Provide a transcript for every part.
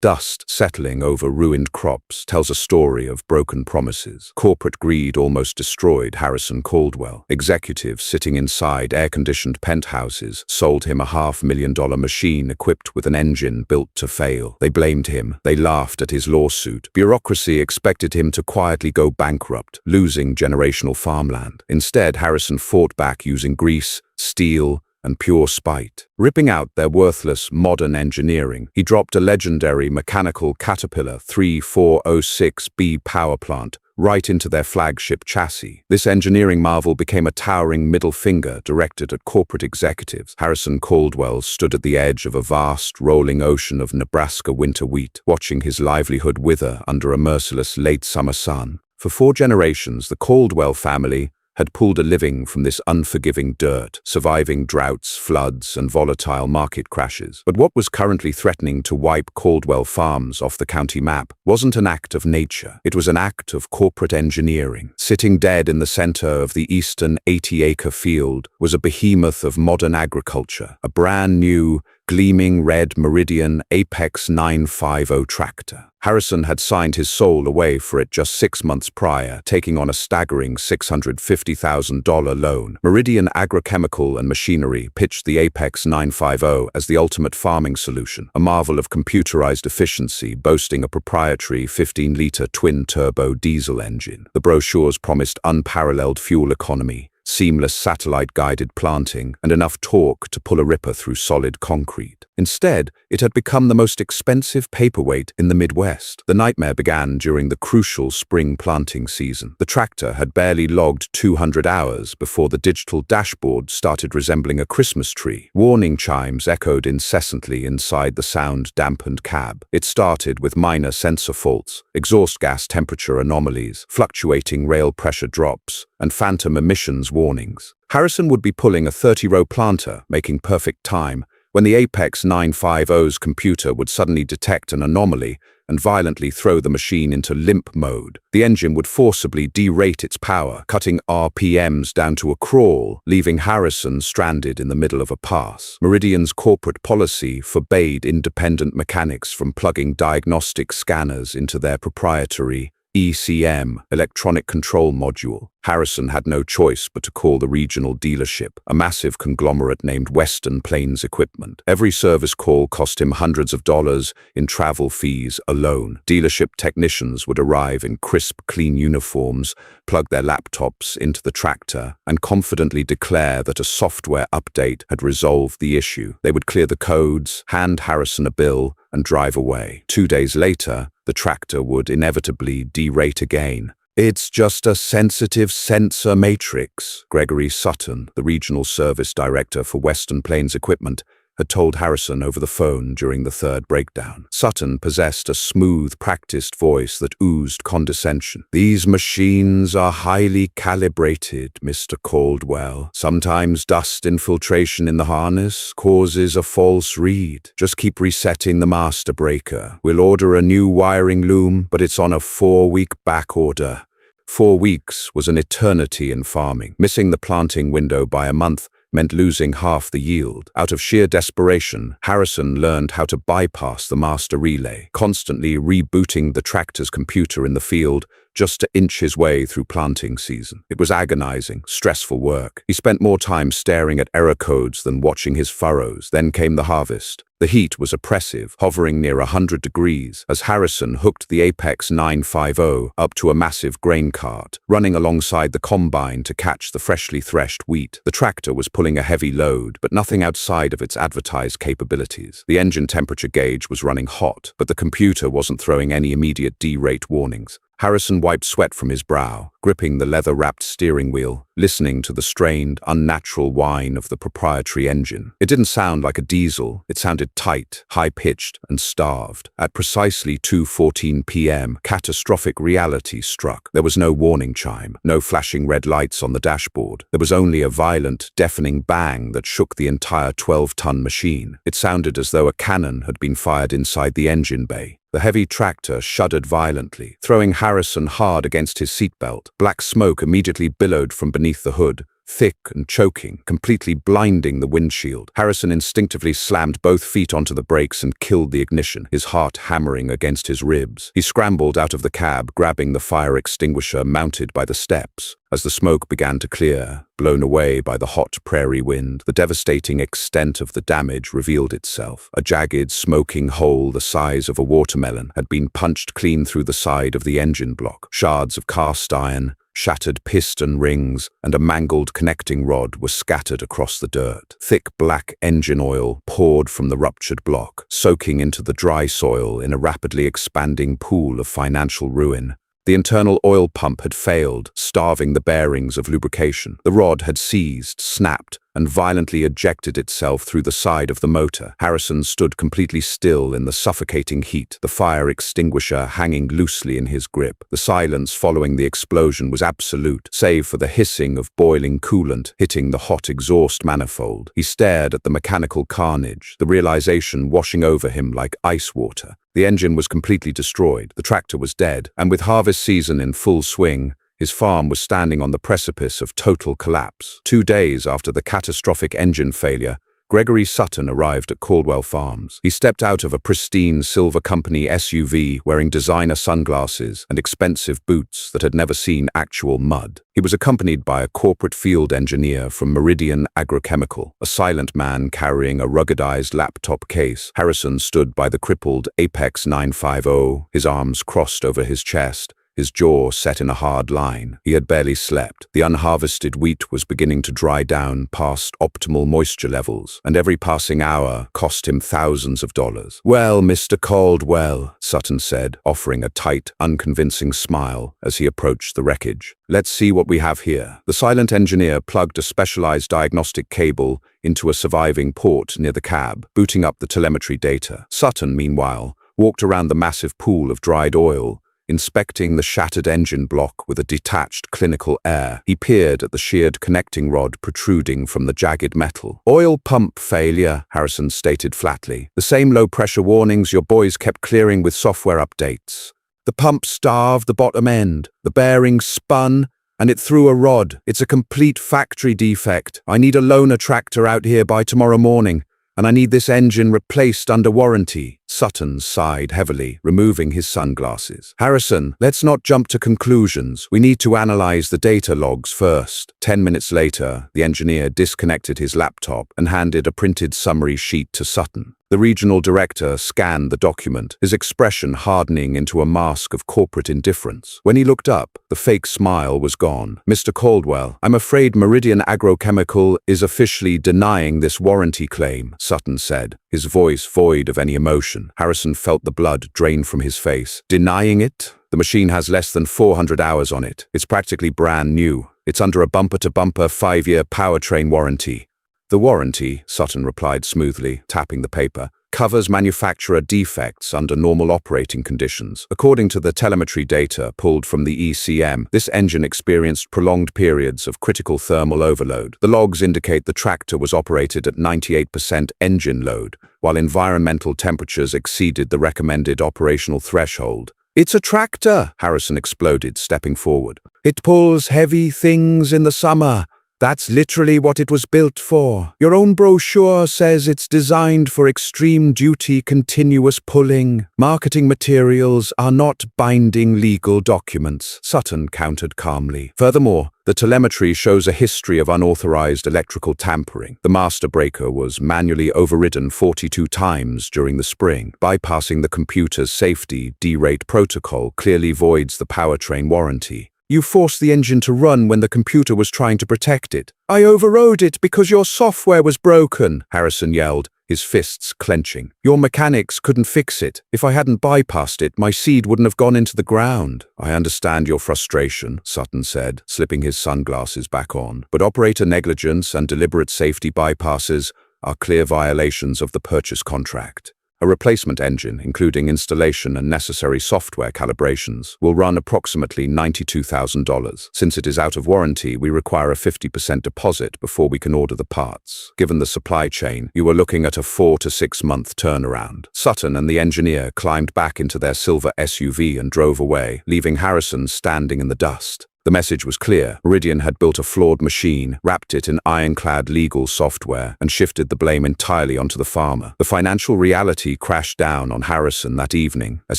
Dust settling over ruined crops tells a story of broken promises. Corporate greed almost destroyed Harrison Caldwell. Executives sitting inside air-conditioned penthouses sold him a $500,000 machine equipped with an engine built to fail. They blamed him. They laughed at his lawsuit. Bureaucracy expected him to quietly go bankrupt, losing generational farmland. Instead, Harrison fought back using grease, steel, and pure spite. Ripping out their worthless modern engineering, he dropped a legendary mechanical Caterpillar 3406B power plant right into their flagship chassis. This engineering marvel became a towering middle finger directed at corporate executives. Harrison Caldwell stood at the edge of a vast, rolling ocean of Nebraska winter wheat, watching his livelihood wither under a merciless late summer sun. For 4 generations, the Caldwell family had pulled a living from this unforgiving dirt, surviving droughts, floods, and volatile market crashes. But what was currently threatening to wipe Caldwell Farms off the county map wasn't an act of nature. It was an act of corporate engineering. Sitting dead in the center of the eastern 80-acre field was a behemoth of modern agriculture, a brand new, gleaming red Meridian Apex 950 tractor. Harrison had signed his soul away for it just 6 months prior, taking on a staggering $650,000 loan. Meridian Agrochemical and Machinery pitched the Apex 950 as the ultimate farming solution, a marvel of computerized efficiency boasting a proprietary 15-liter twin-turbo diesel engine. The brochures promised unparalleled fuel economy, seamless satellite-guided planting, and enough torque to pull a ripper through solid concrete. Instead, it had become the most expensive paperweight in the Midwest. The nightmare began during the crucial spring planting season. The tractor had barely logged 200 hours before the digital dashboard started resembling a Christmas tree. Warning chimes echoed incessantly inside the sound-dampened cab. It started with minor sensor faults, exhaust gas temperature anomalies, fluctuating rail pressure drops, and phantom emissions warnings. Harrison would be pulling a 30-row planter, making perfect time, when the Apex 950's computer would suddenly detect an anomaly and violently throw the machine into limp mode. The engine would forcibly derate its power, cutting RPMs down to a crawl, leaving Harrison stranded in the middle of a pass. Meridian's corporate policy forbade independent mechanics from plugging diagnostic scanners into their proprietary ECM, electronic control module. Harrison had no choice but to call the regional dealership, a massive conglomerate named Western Plains Equipment. Every service call cost him hundreds of dollars in travel fees alone. Dealership technicians would arrive in crisp, clean uniforms, plug their laptops into the tractor, and confidently declare that a software update had resolved the issue. They would clear the codes, hand Harrison a bill, and drive away. 2 days later, the tractor would inevitably derate again. "It's just a sensitive sensor matrix," Gregory Sutton, the regional service director for Western Plains Equipment, had told Harrison over the phone during the third breakdown. Sutton possessed a smooth, practiced voice that oozed condescension. "These machines are highly calibrated, Mr. Caldwell. Sometimes dust infiltration in the harness causes a false read. Just keep resetting the master breaker. We'll order a new wiring loom, but it's on a 4-week back order." 4 weeks was an eternity in farming. Missing the planting window by a month meant losing half the yield. Out of sheer desperation, Harrison learned how to bypass the master relay, constantly rebooting the tractor's computer in the field just to inch his way through planting season. It was agonizing, stressful work. He spent more time staring at error codes than watching his furrows. Then came the harvest. The heat was oppressive, hovering near 100 degrees, as Harrison hooked the Apex 950 up to a massive grain cart, running alongside the combine to catch the freshly threshed wheat. The tractor was pulling a heavy load, but nothing outside of its advertised capabilities. The engine temperature gauge was running hot, but the computer wasn't throwing any immediate derate warnings. Harrison wiped sweat from his brow, gripping the leather-wrapped steering wheel, listening to the strained, unnatural whine of the proprietary engine. It didn't sound like a diesel. It sounded tight, high-pitched, and starved. At precisely 2:14 p.m., catastrophic reality struck. There was no warning chime, no flashing red lights on the dashboard. There was only a violent, deafening bang that shook the entire 12-ton machine. It sounded as though a cannon had been fired inside the engine bay. The heavy tractor shuddered violently, throwing Harrison hard against his seatbelt. Black smoke immediately billowed from beneath the hood, thick and choking, completely blinding the windshield. Harrison instinctively slammed both feet onto the brakes and killed the ignition, his heart hammering against his ribs. He scrambled out of the cab, grabbing the fire extinguisher mounted by the steps. As the smoke began to clear, blown away by the hot prairie wind, the devastating extent of the damage revealed itself. A jagged, smoking hole the size of a watermelon had been punched clean through the side of the engine block. Shards of cast iron, shattered piston rings, and a mangled connecting rod were scattered across the dirt. Thick black engine oil poured from the ruptured block, soaking into the dry soil in a rapidly expanding pool of financial ruin. The internal oil pump had failed, starving the bearings of lubrication. The rod had seized, snapped, and violently ejected itself through the side of the motor. Harrison stood completely still in the suffocating heat, the fire extinguisher hanging loosely in his grip. The silence following the explosion was absolute, save for the hissing of boiling coolant hitting the hot exhaust manifold. He stared at the mechanical carnage, the realization washing over him like ice water. The engine was completely destroyed, the tractor was dead, and with harvest season in full swing, his farm was standing on the precipice of total collapse. 2 days after the catastrophic engine failure, Gregory Sutton arrived at Caldwell Farms. He stepped out of a pristine Silver Company SUV wearing designer sunglasses and expensive boots that had never seen actual mud. He was accompanied by a corporate field engineer from Meridian Agrochemical, a silent man carrying a ruggedized laptop case. Harrison stood by the crippled Apex 950, his arms crossed over his chest, his jaw set in a hard line. He had barely slept. The unharvested wheat was beginning to dry down past optimal moisture levels, and every passing hour cost him thousands of dollars. "Well, Mr. Caldwell," Sutton said, offering a tight, unconvincing smile as he approached the wreckage. "Let's see what we have here." The silent engineer plugged a specialized diagnostic cable into a surviving port near the cab, booting up the telemetry data. Sutton, meanwhile, walked around the massive pool of dried oil, inspecting the shattered engine block with a detached, clinical air. He peered at the sheared connecting rod protruding from the jagged metal. "Oil pump failure," Harrison stated flatly. "The same low-pressure warnings your boys kept clearing with software updates. The pump starved the bottom end. The bearing spun, and it threw a rod. It's a complete factory defect. I need a loaner tractor out here by tomorrow morning, and I need this engine replaced under warranty." Sutton sighed heavily, removing his sunglasses. "Harrison, let's not jump to conclusions. We need to analyze the data logs first." 10 minutes later, the engineer disconnected his laptop and handed a printed summary sheet to Sutton. The regional director scanned the document, his expression hardening into a mask of corporate indifference. When he looked up, the fake smile was gone. "Mr. Caldwell, I'm afraid Meridian Agrochemical is officially denying this warranty claim," Sutton said, his voice void of any emotion. Harrison felt the blood drain from his face. "Denying it? The machine has less than 400 hours on it. It's practically brand new. It's under a bumper-to-bumper 5-year powertrain warranty." "The warranty," Sutton replied smoothly, tapping the paper, "covers manufacturer defects under normal operating conditions. According to the telemetry data pulled from the ECM, this engine experienced prolonged periods of critical thermal overload. The logs indicate the tractor was operated at 98% engine load, while environmental temperatures exceeded the recommended operational threshold." "It's a tractor," Harrison exploded, stepping forward. "It pulls heavy things in the summer. That's literally what it was built for. Your own brochure says it's designed for extreme duty continuous pulling. Marketing materials are not binding legal documents," Sutton countered calmly. "Furthermore, the telemetry shows a history of unauthorized electrical tampering. The master breaker was manually overridden 42 times during the spring. Bypassing the computer's safety derate protocol clearly voids the powertrain warranty. You forced the engine to run when the computer was trying to protect it." "I overrode it because your software was broken," Harrison yelled, his fists clenching. "Your mechanics couldn't fix it. If I hadn't bypassed it, my seed wouldn't have gone into the ground." "I understand your frustration," Sutton said, slipping his sunglasses back on. "But operator negligence and deliberate safety bypasses are clear violations of the purchase contract. A replacement engine, including installation and necessary software calibrations, will run approximately $92,000. Since it is out of warranty, we require a 50% deposit before we can order the parts. Given the supply chain, you are looking at a 4 to 6 month turnaround." Sutton and the engineer climbed back into their silver SUV and drove away, leaving Harrison standing in the dust. The message was clear. Meridian had built a flawed machine, wrapped it in ironclad legal software, and shifted the blame entirely onto the farmer. The financial reality crashed down on Harrison that evening as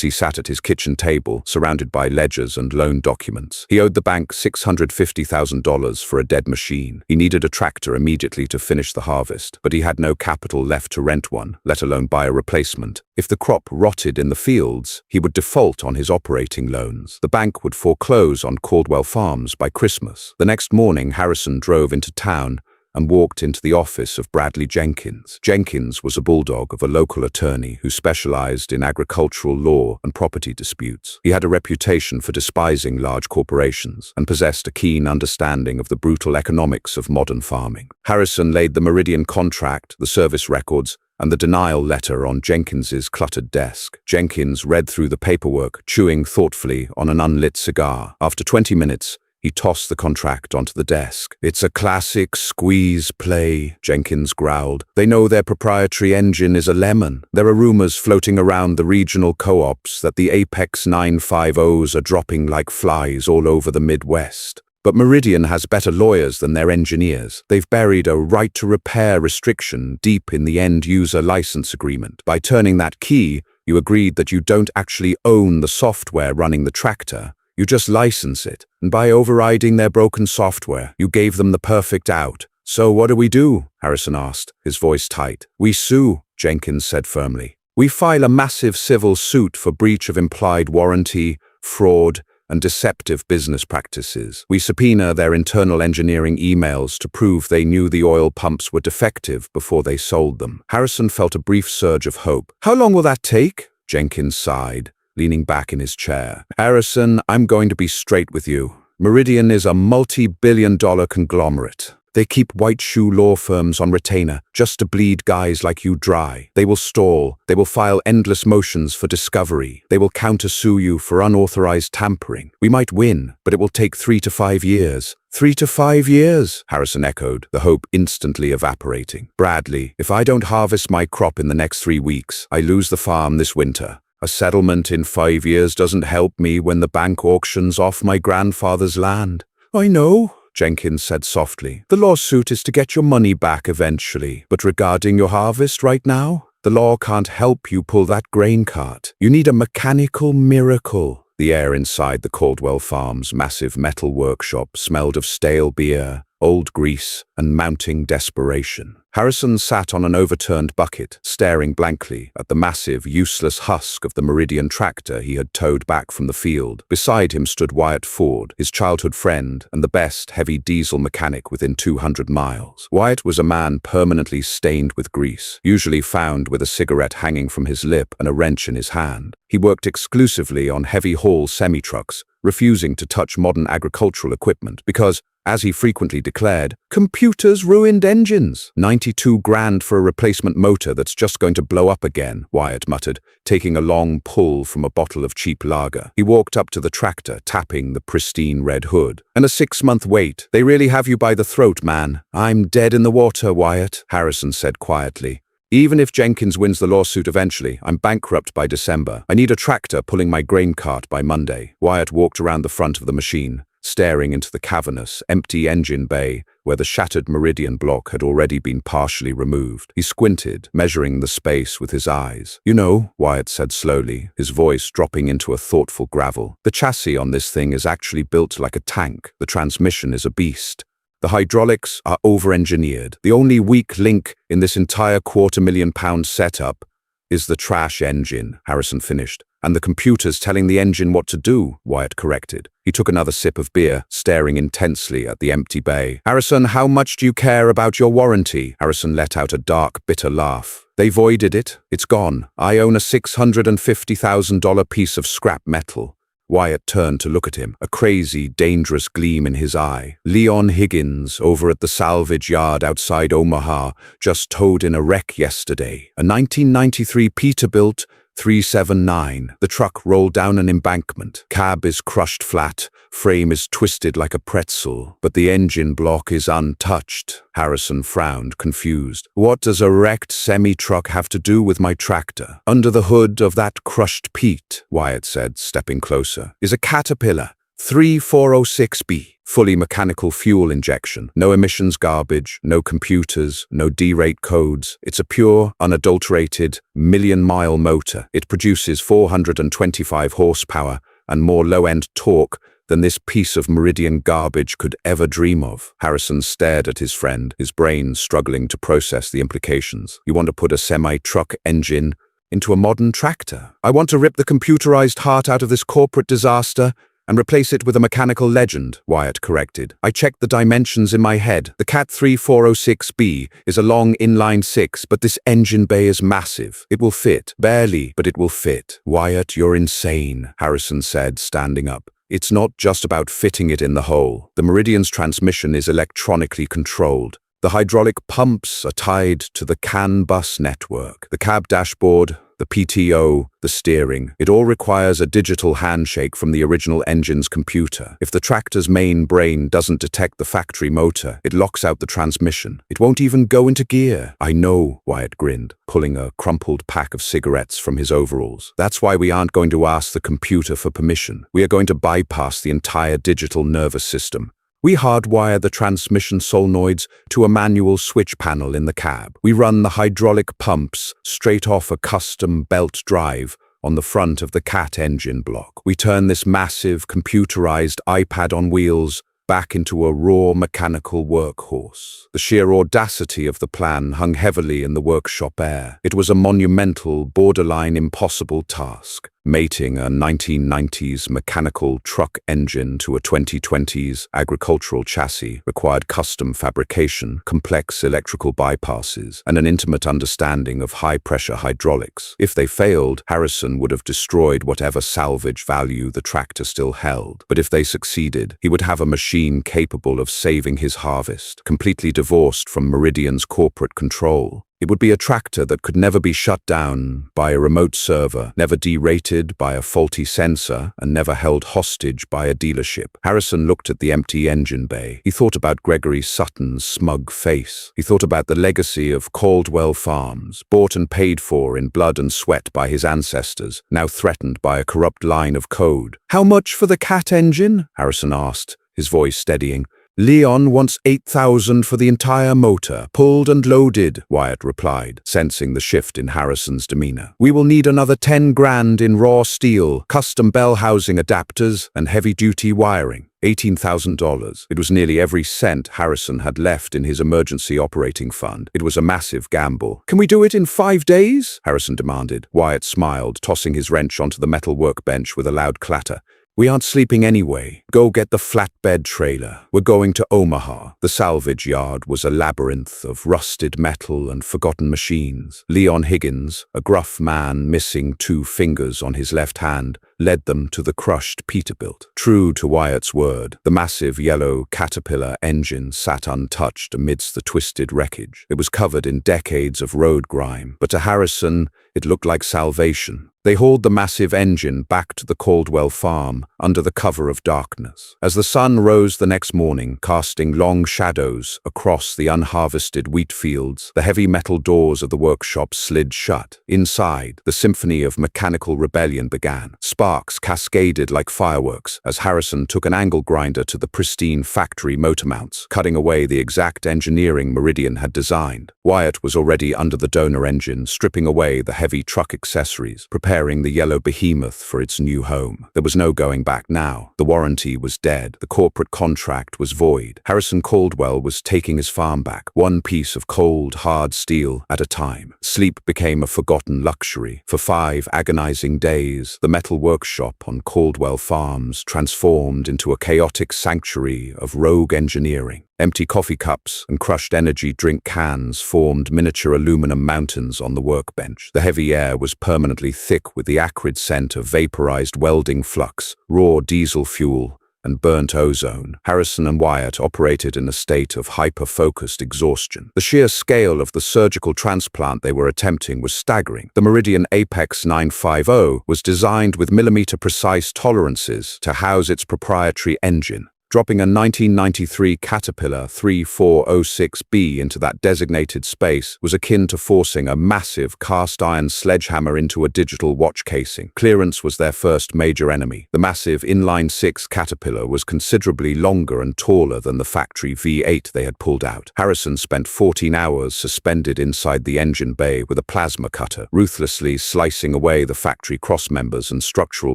he sat at his kitchen table, surrounded by ledgers and loan documents. He owed the bank $650,000 for a dead machine. He needed a tractor immediately to finish the harvest, but he had no capital left to rent one, let alone buy a replacement. If the crop rotted in the fields, he would default on his operating loans. The bank would foreclose on Caldwell Farms by Christmas. The next morning, Harrison drove into town and walked into the office of Bradley Jenkins. Jenkins was a bulldog of a local attorney who specialized in agricultural law and property disputes. He had a reputation for despising large corporations and possessed a keen understanding of the brutal economics of modern farming. Harrison laid the Meridian contract, the service records, and the denial letter on Jenkins's cluttered desk. Jenkins read through the paperwork, chewing thoughtfully on an unlit cigar. After 20 minutes, he tossed the contract onto the desk. "It's a classic squeeze play," Jenkins growled. "They know their proprietary engine is a lemon. There are rumors floating around the regional co-ops that the Apex 950s are dropping like flies all over the Midwest. But Meridian has better lawyers than their engineers. They've buried a right to repair restriction deep in the end-user license agreement. By turning that key, you agreed that you don't actually own the software running the tractor. You just license it, and by overriding their broken software, you gave them the perfect out. So what do we do?" Harrison asked, his voice tight. "We sue," Jenkins said firmly. "We file a massive civil suit for breach of implied warranty, fraud, and deceptive business practices. We subpoena their internal engineering emails to prove they knew the oil pumps were defective before they sold them." Harrison felt a brief surge of hope. "How long will that take?" Jenkins sighed, leaning back in his chair. "Harrison, I'm going to be straight with you. Meridian is a multi-billion-dollar conglomerate. They keep white shoe law firms on retainer just to bleed guys like you dry. They will stall. They will file endless motions for discovery. They will countersue you for unauthorized tampering. We might win, but it will take 3 to 5 years. 3 to 5 years, Harrison echoed, the hope instantly evaporating. "Bradley, if I don't harvest my crop in the next 3 weeks, I lose the farm this winter. A settlement in 5 years doesn't help me when the bank auctions off my grandfather's land." "I know," Jenkins said softly. "The lawsuit is to get your money back eventually. But regarding your harvest right now, the law can't help you pull that grain cart. You need a mechanical miracle." The air inside the Caldwell Farms' massive metal workshop smelled of stale beer, old grease, and mounting desperation. Harrison sat on an overturned bucket, staring blankly at the massive, useless husk of the Meridian tractor he had towed back from the field. Beside him stood Wyatt Ford, his childhood friend and the best heavy diesel mechanic within 200 miles. Wyatt was a man permanently stained with grease, usually found with a cigarette hanging from his lip and a wrench in his hand. He worked exclusively on heavy-haul semi-trucks, refusing to touch modern agricultural equipment because, as he frequently declared, computers ruined engines. 92 grand for a replacement motor that's just going to blow up again, Wyatt muttered, taking a long pull from a bottle of cheap lager. He walked up to the tractor, tapping the pristine red hood. "And a 6-month wait. They really have you by the throat, man." "I'm dead in the water, Wyatt," Harrison said quietly. "Even if Jenkins wins the lawsuit eventually, I'm bankrupt by December. I need a tractor pulling my grain cart by Monday." Wyatt walked around the front of the machine, staring into the cavernous, empty engine bay where the shattered Meridian block had already been partially removed. He squinted, measuring the space with his eyes. "You know," Wyatt said slowly, his voice dropping into a thoughtful gravel, "the chassis on this thing is actually built like a tank. The transmission is a beast. The hydraulics are over-engineered. The only weak link in this entire £250,000 setup is the trash engine," Harrison finished. "And the computer's telling the engine what to do," Wyatt corrected. He took another sip of beer, staring intensely at the empty bay. "Harrison, how much do you care about your warranty?" Harrison let out a dark, bitter laugh. "They voided it. It's gone. I own a $650,000 piece of scrap metal." Wyatt turned to look at him, a crazy, dangerous gleam in his eye. "Leon Higgins, over at the salvage yard outside Omaha, just towed in a wreck yesterday. A 1993 Peterbilt 379. The truck rolled down an embankment. Cab is crushed flat, frame is twisted like a pretzel, but the engine block is untouched." Harrison frowned, confused. "What does a wrecked semi-truck have to do with my tractor?" "Under the hood of that crushed Pete," Wyatt said, stepping closer, "is a Caterpillar 3406B. Fully mechanical fuel injection. No emissions garbage, no computers, no D-rate codes. It's a pure, unadulterated, million-mile motor. It produces 425 horsepower and more low-end torque than this piece of Meridian garbage could ever dream of. Harrison stared at his friend, his brain struggling to process the implications. You want to put a semi-truck engine into a modern tractor? I want to rip the computerized heart out of this corporate disaster and replace it with a mechanical legend, Wyatt corrected. I checked the dimensions in my head. The Cat 3406B is a long inline six, but this engine bay is massive. It will fit. Barely, but it will fit. Wyatt, you're insane, Harrison said, standing up. It's not just about fitting it in the hole. The Meridian's transmission is electronically controlled. The hydraulic pumps are tied to the CAN bus network. The cab dashboard, the PTO, the steering. It all requires a digital handshake from the original engine's computer. If the tractor's main brain doesn't detect the factory motor, it locks out the transmission. It won't even go into gear. I know, Wyatt grinned, pulling a crumpled pack of cigarettes from his overalls. That's why we aren't going to ask the computer for permission. We are going to bypass the entire digital nervous system. We hardwire the transmission solenoids to a manual switch panel in the cab. We run the hydraulic pumps straight off a custom belt drive on the front of the Cat engine block. We turn this massive computerized iPad on wheels back into a raw mechanical workhorse. The sheer audacity of the plan hung heavily in the workshop air. It was a monumental, borderline impossible task. Mating a 1990s mechanical truck engine to a 2020s agricultural chassis required custom fabrication, complex electrical bypasses, and an intimate understanding of high-pressure hydraulics. If they failed, Harrison would have destroyed whatever salvage value the tractor still held. But if they succeeded, he would have a machine capable of saving his harvest, completely divorced from Meridian's corporate control. It would be a tractor that could never be shut down by a remote server, never derated by a faulty sensor, and never held hostage by a dealership. Harrison looked at the empty engine bay. He thought about Gregory Sutton's smug face. He thought about the legacy of Caldwell Farms, bought and paid for in blood and sweat by his ancestors, now threatened by a corrupt line of code. "How much for the Cat engine?" Harrison asked, his voice steadying. "Leon wants 8,000 for the entire motor, pulled and loaded," Wyatt replied, sensing the shift in Harrison's demeanor. "We will need another 10 grand in raw steel, custom bell housing adapters, and heavy-duty wiring. $18,000. It was nearly every cent Harrison had left in his emergency operating fund. It was a massive gamble. "Can we do it in 5 days?" Harrison demanded. Wyatt smiled, tossing his wrench onto the metal workbench with a loud clatter. "We aren't sleeping anyway. Go get the flatbed trailer. We're going to Omaha." The salvage yard was a labyrinth of rusted metal and forgotten machines. Leon Higgins, a gruff man missing 2 fingers on his left hand, led them to the crushed Peterbilt. True to Wyatt's word, the massive yellow Caterpillar engine sat untouched amidst the twisted wreckage. It was covered in decades of road grime, but to Harrison, it looked like salvation. They hauled the massive engine back to the Caldwell farm under the cover of darkness. As the sun rose the next morning, casting long shadows across the unharvested wheat fields, the heavy metal doors of the workshop slid shut. Inside, the symphony of mechanical rebellion began. Sparks cascaded like fireworks as Harrison took an angle grinder to the pristine factory motor mounts, cutting away the exact engineering Meridian had designed. Wyatt was already under the donor engine, stripping away the heavy truck accessories, preparing the yellow behemoth for its new home. There was no going back now. The warranty was dead. The corporate contract was void. Harrison Caldwell was taking his farm back, one piece of cold, hard steel at a time. Sleep became a forgotten luxury. For 5 agonizing days, the metal workshop on Caldwell Farms transformed into a chaotic sanctuary of rogue engineering. Empty coffee cups and crushed energy drink cans formed miniature aluminum mountains on the workbench. The heavy air was permanently thick with the acrid scent of vaporized welding flux, raw diesel fuel, and burnt ozone. Harrison and Wyatt operated in a state of hyper-focused exhaustion. The sheer scale of the surgical transplant they were attempting was staggering. The Meridian Apex 950 was designed with millimeter-precise tolerances to house its proprietary engine. Dropping a 1993 Caterpillar 3406B into that designated space was akin to forcing a massive cast-iron sledgehammer into a digital watch casing. Clearance was their first major enemy. The massive inline-six Caterpillar was considerably longer and taller than the factory V8 they had pulled out. Harrison spent 14 hours suspended inside the engine bay with a plasma cutter, ruthlessly slicing away the factory crossmembers and structural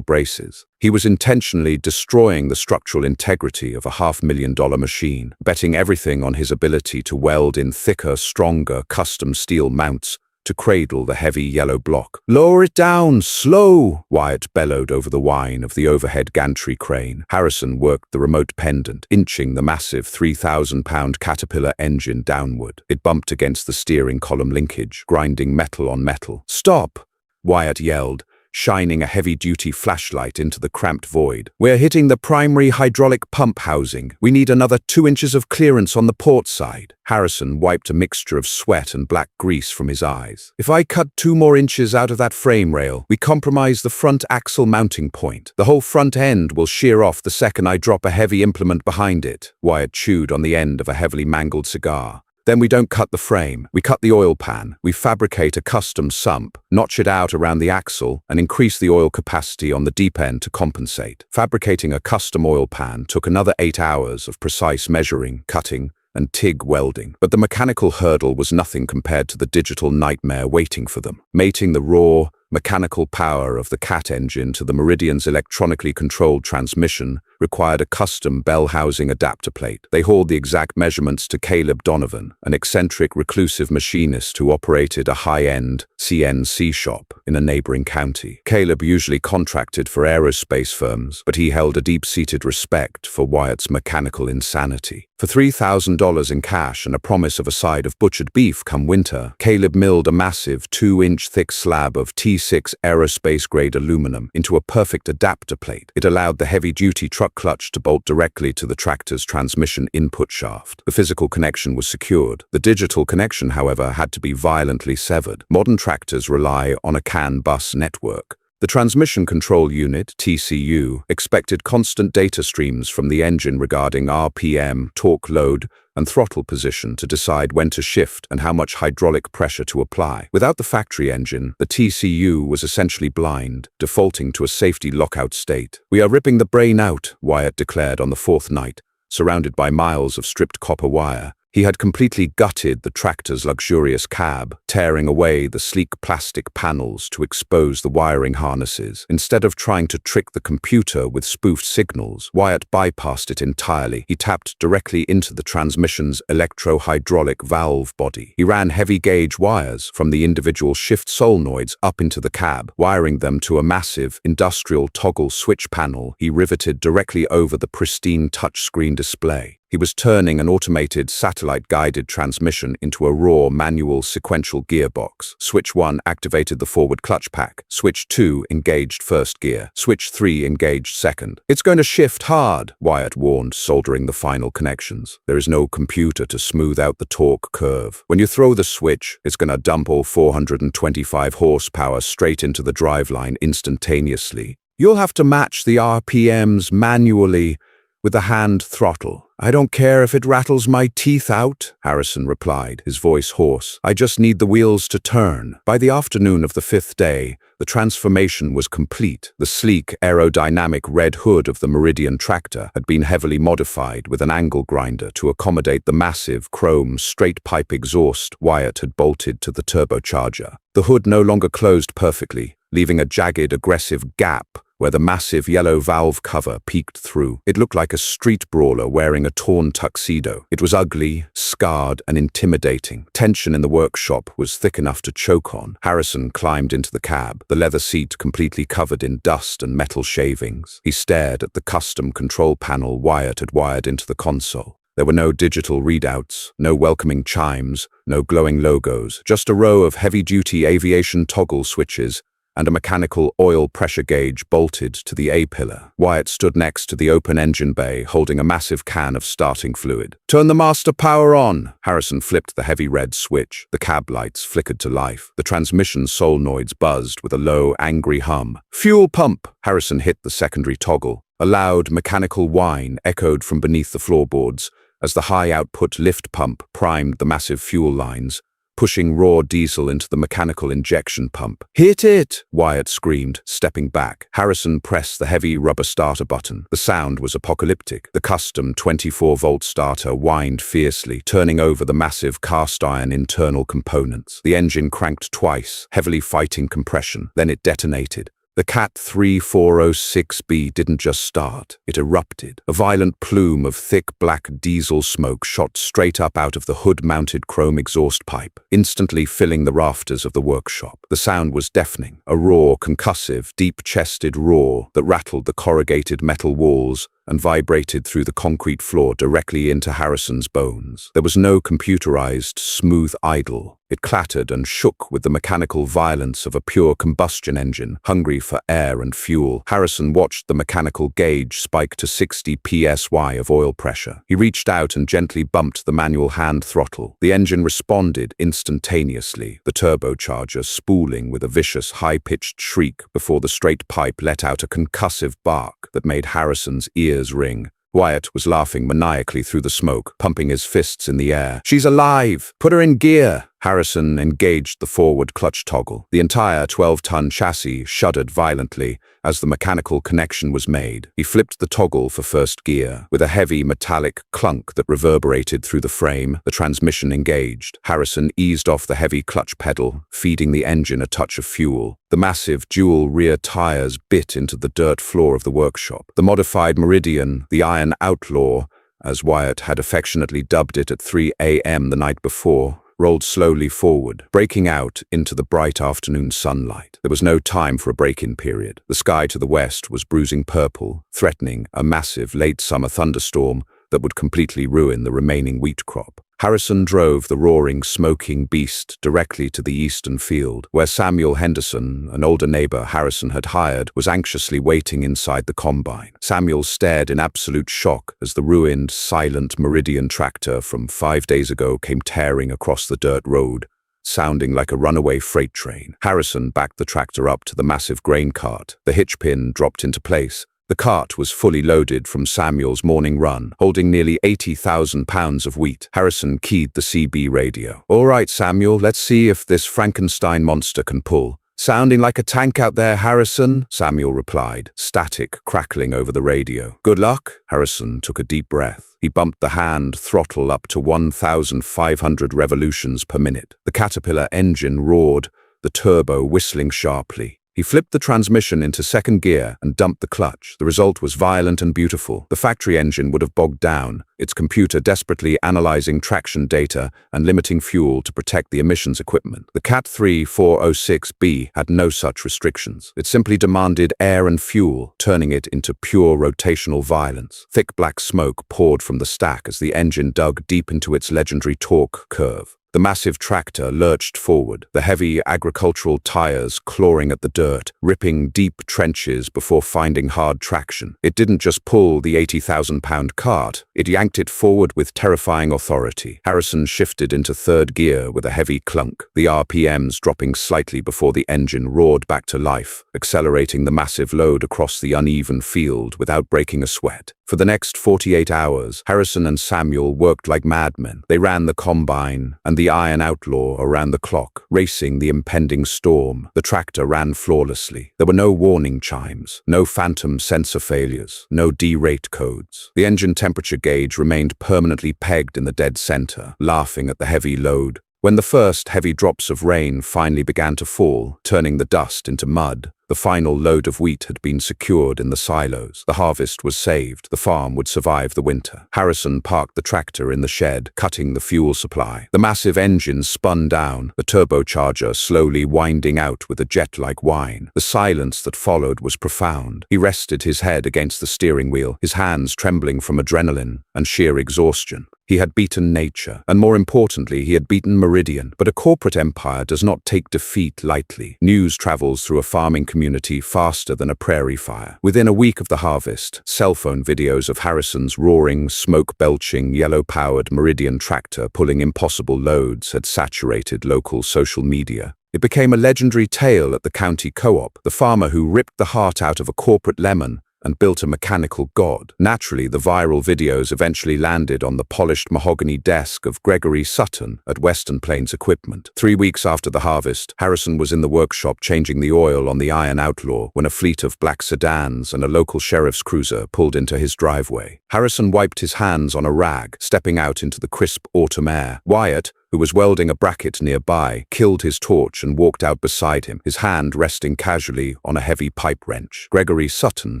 braces. He was intentionally destroying the structural integrity of a $500,000 machine, betting everything on his ability to weld in thicker, stronger, custom steel mounts to cradle the heavy yellow block. "Lower it down, slow!" Wyatt bellowed over the whine of the overhead gantry crane. Harrison worked the remote pendant, inching the massive 3,000-pound Caterpillar engine downward. It bumped against the steering column linkage, grinding metal on metal. "Stop!" Wyatt yelled, shining a heavy-duty flashlight into the cramped void. "We're hitting the primary hydraulic pump housing. We need another 2 inches of clearance on the port side." Harrison wiped a mixture of sweat and black grease from his eyes. "If I cut 2 more inches out of that frame rail, we compromise the front axle mounting point. The whole front end will shear off the second I drop a heavy implement behind it." Wyatt chewed on the end of a heavily mangled cigar. "Then we don't cut the frame. We cut the oil pan. We fabricate a custom sump, notch it out around the axle, and increase the oil capacity on the deep end to compensate." Fabricating a custom oil pan took another 8 hours of precise measuring, cutting, and TIG welding. But the mechanical hurdle was nothing compared to the digital nightmare waiting for them. Mating the raw, mechanical power of the Cat engine to the Meridian's electronically controlled transmission required a custom bell housing adapter plate. They hauled the exact measurements to Caleb Donovan, an eccentric, reclusive machinist who operated a high-end CNC shop in a neighboring county. Caleb usually contracted for aerospace firms, but he held a deep-seated respect for Wyatt's mechanical insanity. For $3,000 in cash and a promise of a side of butchered beef come winter, Caleb milled a massive 2-inch thick slab of T6 aerospace-grade aluminum into a perfect adapter plate. It allowed the heavy-duty truck clutch to bolt directly to the tractor's transmission input shaft. The physical connection was secured. The digital connection, however, had to be violently severed. Modern tractors rely on a CAN bus network. The Transmission Control Unit, TCU, expected constant data streams from the engine regarding RPM, torque load, and throttle position to decide when to shift and how much hydraulic pressure to apply. Without the factory engine, the TCU was essentially blind, defaulting to a safety lockout state. "We are ripping the brain out," Wyatt declared on the 4th night, surrounded by miles of stripped copper wire. He had completely gutted the tractor's luxurious cab, tearing away the sleek plastic panels to expose the wiring harnesses. Instead of trying to trick the computer with spoofed signals, Wyatt bypassed it entirely. He tapped directly into the transmission's electro-hydraulic valve body. He ran heavy-gauge wires from the individual shift solenoids up into the cab, wiring them to a massive, industrial toggle switch panel he riveted directly over the pristine touchscreen display. He was turning an automated satellite-guided transmission into a raw manual sequential gearbox. Switch 1 activated the forward clutch pack. Switch 2 engaged first gear. Switch 3 engaged second. "It's going to shift hard," Wyatt warned, soldering the final connections. "There is no computer to smooth out the torque curve. When you throw the switch, it's going to dump all 425 horsepower straight into the driveline instantaneously. You'll have to match the RPMs manually with the hand throttle." "I don't care if it rattles my teeth out," Harrison replied, his voice hoarse. "I just need the wheels to turn." By the afternoon of the 5th day, the transformation was complete. The sleek, aerodynamic red hood of the Meridian tractor had been heavily modified with an angle grinder to accommodate the massive, chrome, straight-pipe exhaust Wyatt had bolted to the turbocharger. The hood no longer closed perfectly, leaving a jagged, aggressive gap where the massive yellow valve cover peeked through. It looked like a street brawler wearing a torn tuxedo. It was ugly, scarred, and intimidating. Tension in the workshop was thick enough to choke on. Harrison climbed into the cab, the leather seat completely covered in dust and metal shavings. He stared at the custom control panel Wyatt had wired into the console. There were no digital readouts, no welcoming chimes, no glowing logos, just a row of heavy-duty aviation toggle switches and a mechanical oil pressure gauge bolted to the A-pillar. Wyatt stood next to the open engine bay, holding a massive can of starting fluid. "Turn the master power on!" Harrison flipped the heavy red switch. The cab lights flickered to life. The transmission solenoids buzzed with a low, angry hum. "Fuel pump!" Harrison hit the secondary toggle. A loud, mechanical whine echoed from beneath the floorboards as the high-output lift pump primed the massive fuel lines, pushing raw diesel into the mechanical injection pump. "Hit it!" Wyatt screamed, stepping back. Harrison pressed the heavy rubber starter button. The sound was apocalyptic. The custom 24-volt starter whined fiercely, turning over the massive cast-iron internal components. The engine cranked twice, heavily fighting compression. Then it detonated. The Cat 3406B didn't just start, it erupted. A violent plume of thick black diesel smoke shot straight up out of the hood-mounted chrome exhaust pipe, instantly filling the rafters of the workshop. The sound was deafening, a raw, concussive, deep-chested roar that rattled the corrugated metal walls and vibrated through the concrete floor directly into Harrison's bones. There was no computerized, smooth idle. It clattered and shook with the mechanical violence of a pure combustion engine, hungry for air and fuel. Harrison watched the mechanical gauge spike to 60 psi of oil pressure. He reached out and gently bumped the manual hand throttle. The engine responded instantaneously, the turbocharger spooling with a vicious, high-pitched shriek before the straight pipe let out a concussive bark that made Harrison's ears ring. Wyatt was laughing maniacally through the smoke, pumping his fists in the air. "She's alive! Put her in gear!" Harrison engaged the forward clutch toggle. The entire 12-ton chassis shuddered violently as the mechanical connection was made. He flipped the toggle for first gear. With a heavy metallic clunk that reverberated through the frame, the transmission engaged. Harrison eased off the heavy clutch pedal, feeding the engine a touch of fuel. The massive dual rear tires bit into the dirt floor of the workshop. The modified Meridian, the Iron Outlaw, as Wyatt had affectionately dubbed it at 3 a.m. the night before, rolled slowly forward, breaking out into the bright afternoon sunlight. There was no time for a break-in period. The sky to the west was bruising purple, threatening a massive late-summer thunderstorm that would completely ruin the remaining wheat crop. Harrison drove the roaring, smoking beast directly to the eastern field, where Samuel Henderson, an older neighbor Harrison had hired, was anxiously waiting inside the combine. Samuel stared in absolute shock as the ruined, silent Meridian tractor from 5 days ago came tearing across the dirt road, sounding like a runaway freight train. Harrison backed the tractor up to the massive grain cart. The hitch pin dropped into place. The cart was fully loaded from Samuel's morning run, holding nearly 80,000 pounds of wheat. Harrison keyed the CB radio. "All right, Samuel, let's see if this Frankenstein monster can pull." "Sounding like a tank out there, Harrison," Samuel replied, static crackling over the radio. "Good luck." Harrison took a deep breath. He bumped the hand throttle up to 1,500 revolutions per minute. The Caterpillar engine roared, the turbo whistling sharply. He flipped the transmission into second gear and dumped the clutch. The result was violent and beautiful. The factory engine would have bogged down, its computer desperately analyzing traction data and limiting fuel to protect the emissions equipment. The Cat 3406B had no such restrictions. It simply demanded air and fuel, turning it into pure rotational violence. Thick black smoke poured from the stack as the engine dug deep into its legendary torque curve. The massive tractor lurched forward, the heavy agricultural tires clawing at the dirt, ripping deep trenches before finding hard traction. It didn't just pull the 80,000-pound cart, it yanked it forward with terrifying authority. Harrison shifted into third gear with a heavy clunk, the RPMs dropping slightly before the engine roared back to life, accelerating the massive load across the uneven field without breaking a sweat. For the next 48 hours, Harrison and Samuel worked like madmen. They ran the combine and the Iron Outlaw around the clock, racing the impending storm. The tractor ran flawlessly. There were no warning chimes, no phantom sensor failures, no derate codes. The engine temperature gauge remained permanently pegged in the dead center, laughing at the heavy load. When the first heavy drops of rain finally began to fall, turning the dust into mud, the final load of wheat had been secured in the silos. The harvest was saved. The farm would survive the winter. Harrison parked the tractor in the shed, cutting the fuel supply. The massive engine spun down, the turbocharger slowly winding out with a jet-like whine. The silence that followed was profound. He rested his head against the steering wheel, his hands trembling from adrenaline and sheer exhaustion. He had beaten nature, and more importantly, he had beaten Meridian. But a corporate empire does not take defeat lightly. News travels through a farming community faster than a prairie fire. Within a week of the harvest, cell phone videos of Harrison's roaring, smoke-belching, yellow-powered Meridian tractor pulling impossible loads had saturated local social media. It became a legendary tale at the county co-op, the farmer who ripped the heart out of a corporate lemon and built a mechanical god. Naturally, the viral videos eventually landed on the polished mahogany desk of Gregory Sutton at Western Plains Equipment. 3 weeks after the harvest, Harrison was in the workshop changing the oil on the Iron Outlaw when a fleet of black sedans and a local sheriff's cruiser pulled into his driveway. Harrison wiped his hands on a rag, stepping out into the crisp autumn air. Wyatt, who was welding a bracket nearby, killed his torch and walked out beside him, his hand resting casually on a heavy pipe wrench. Gregory Sutton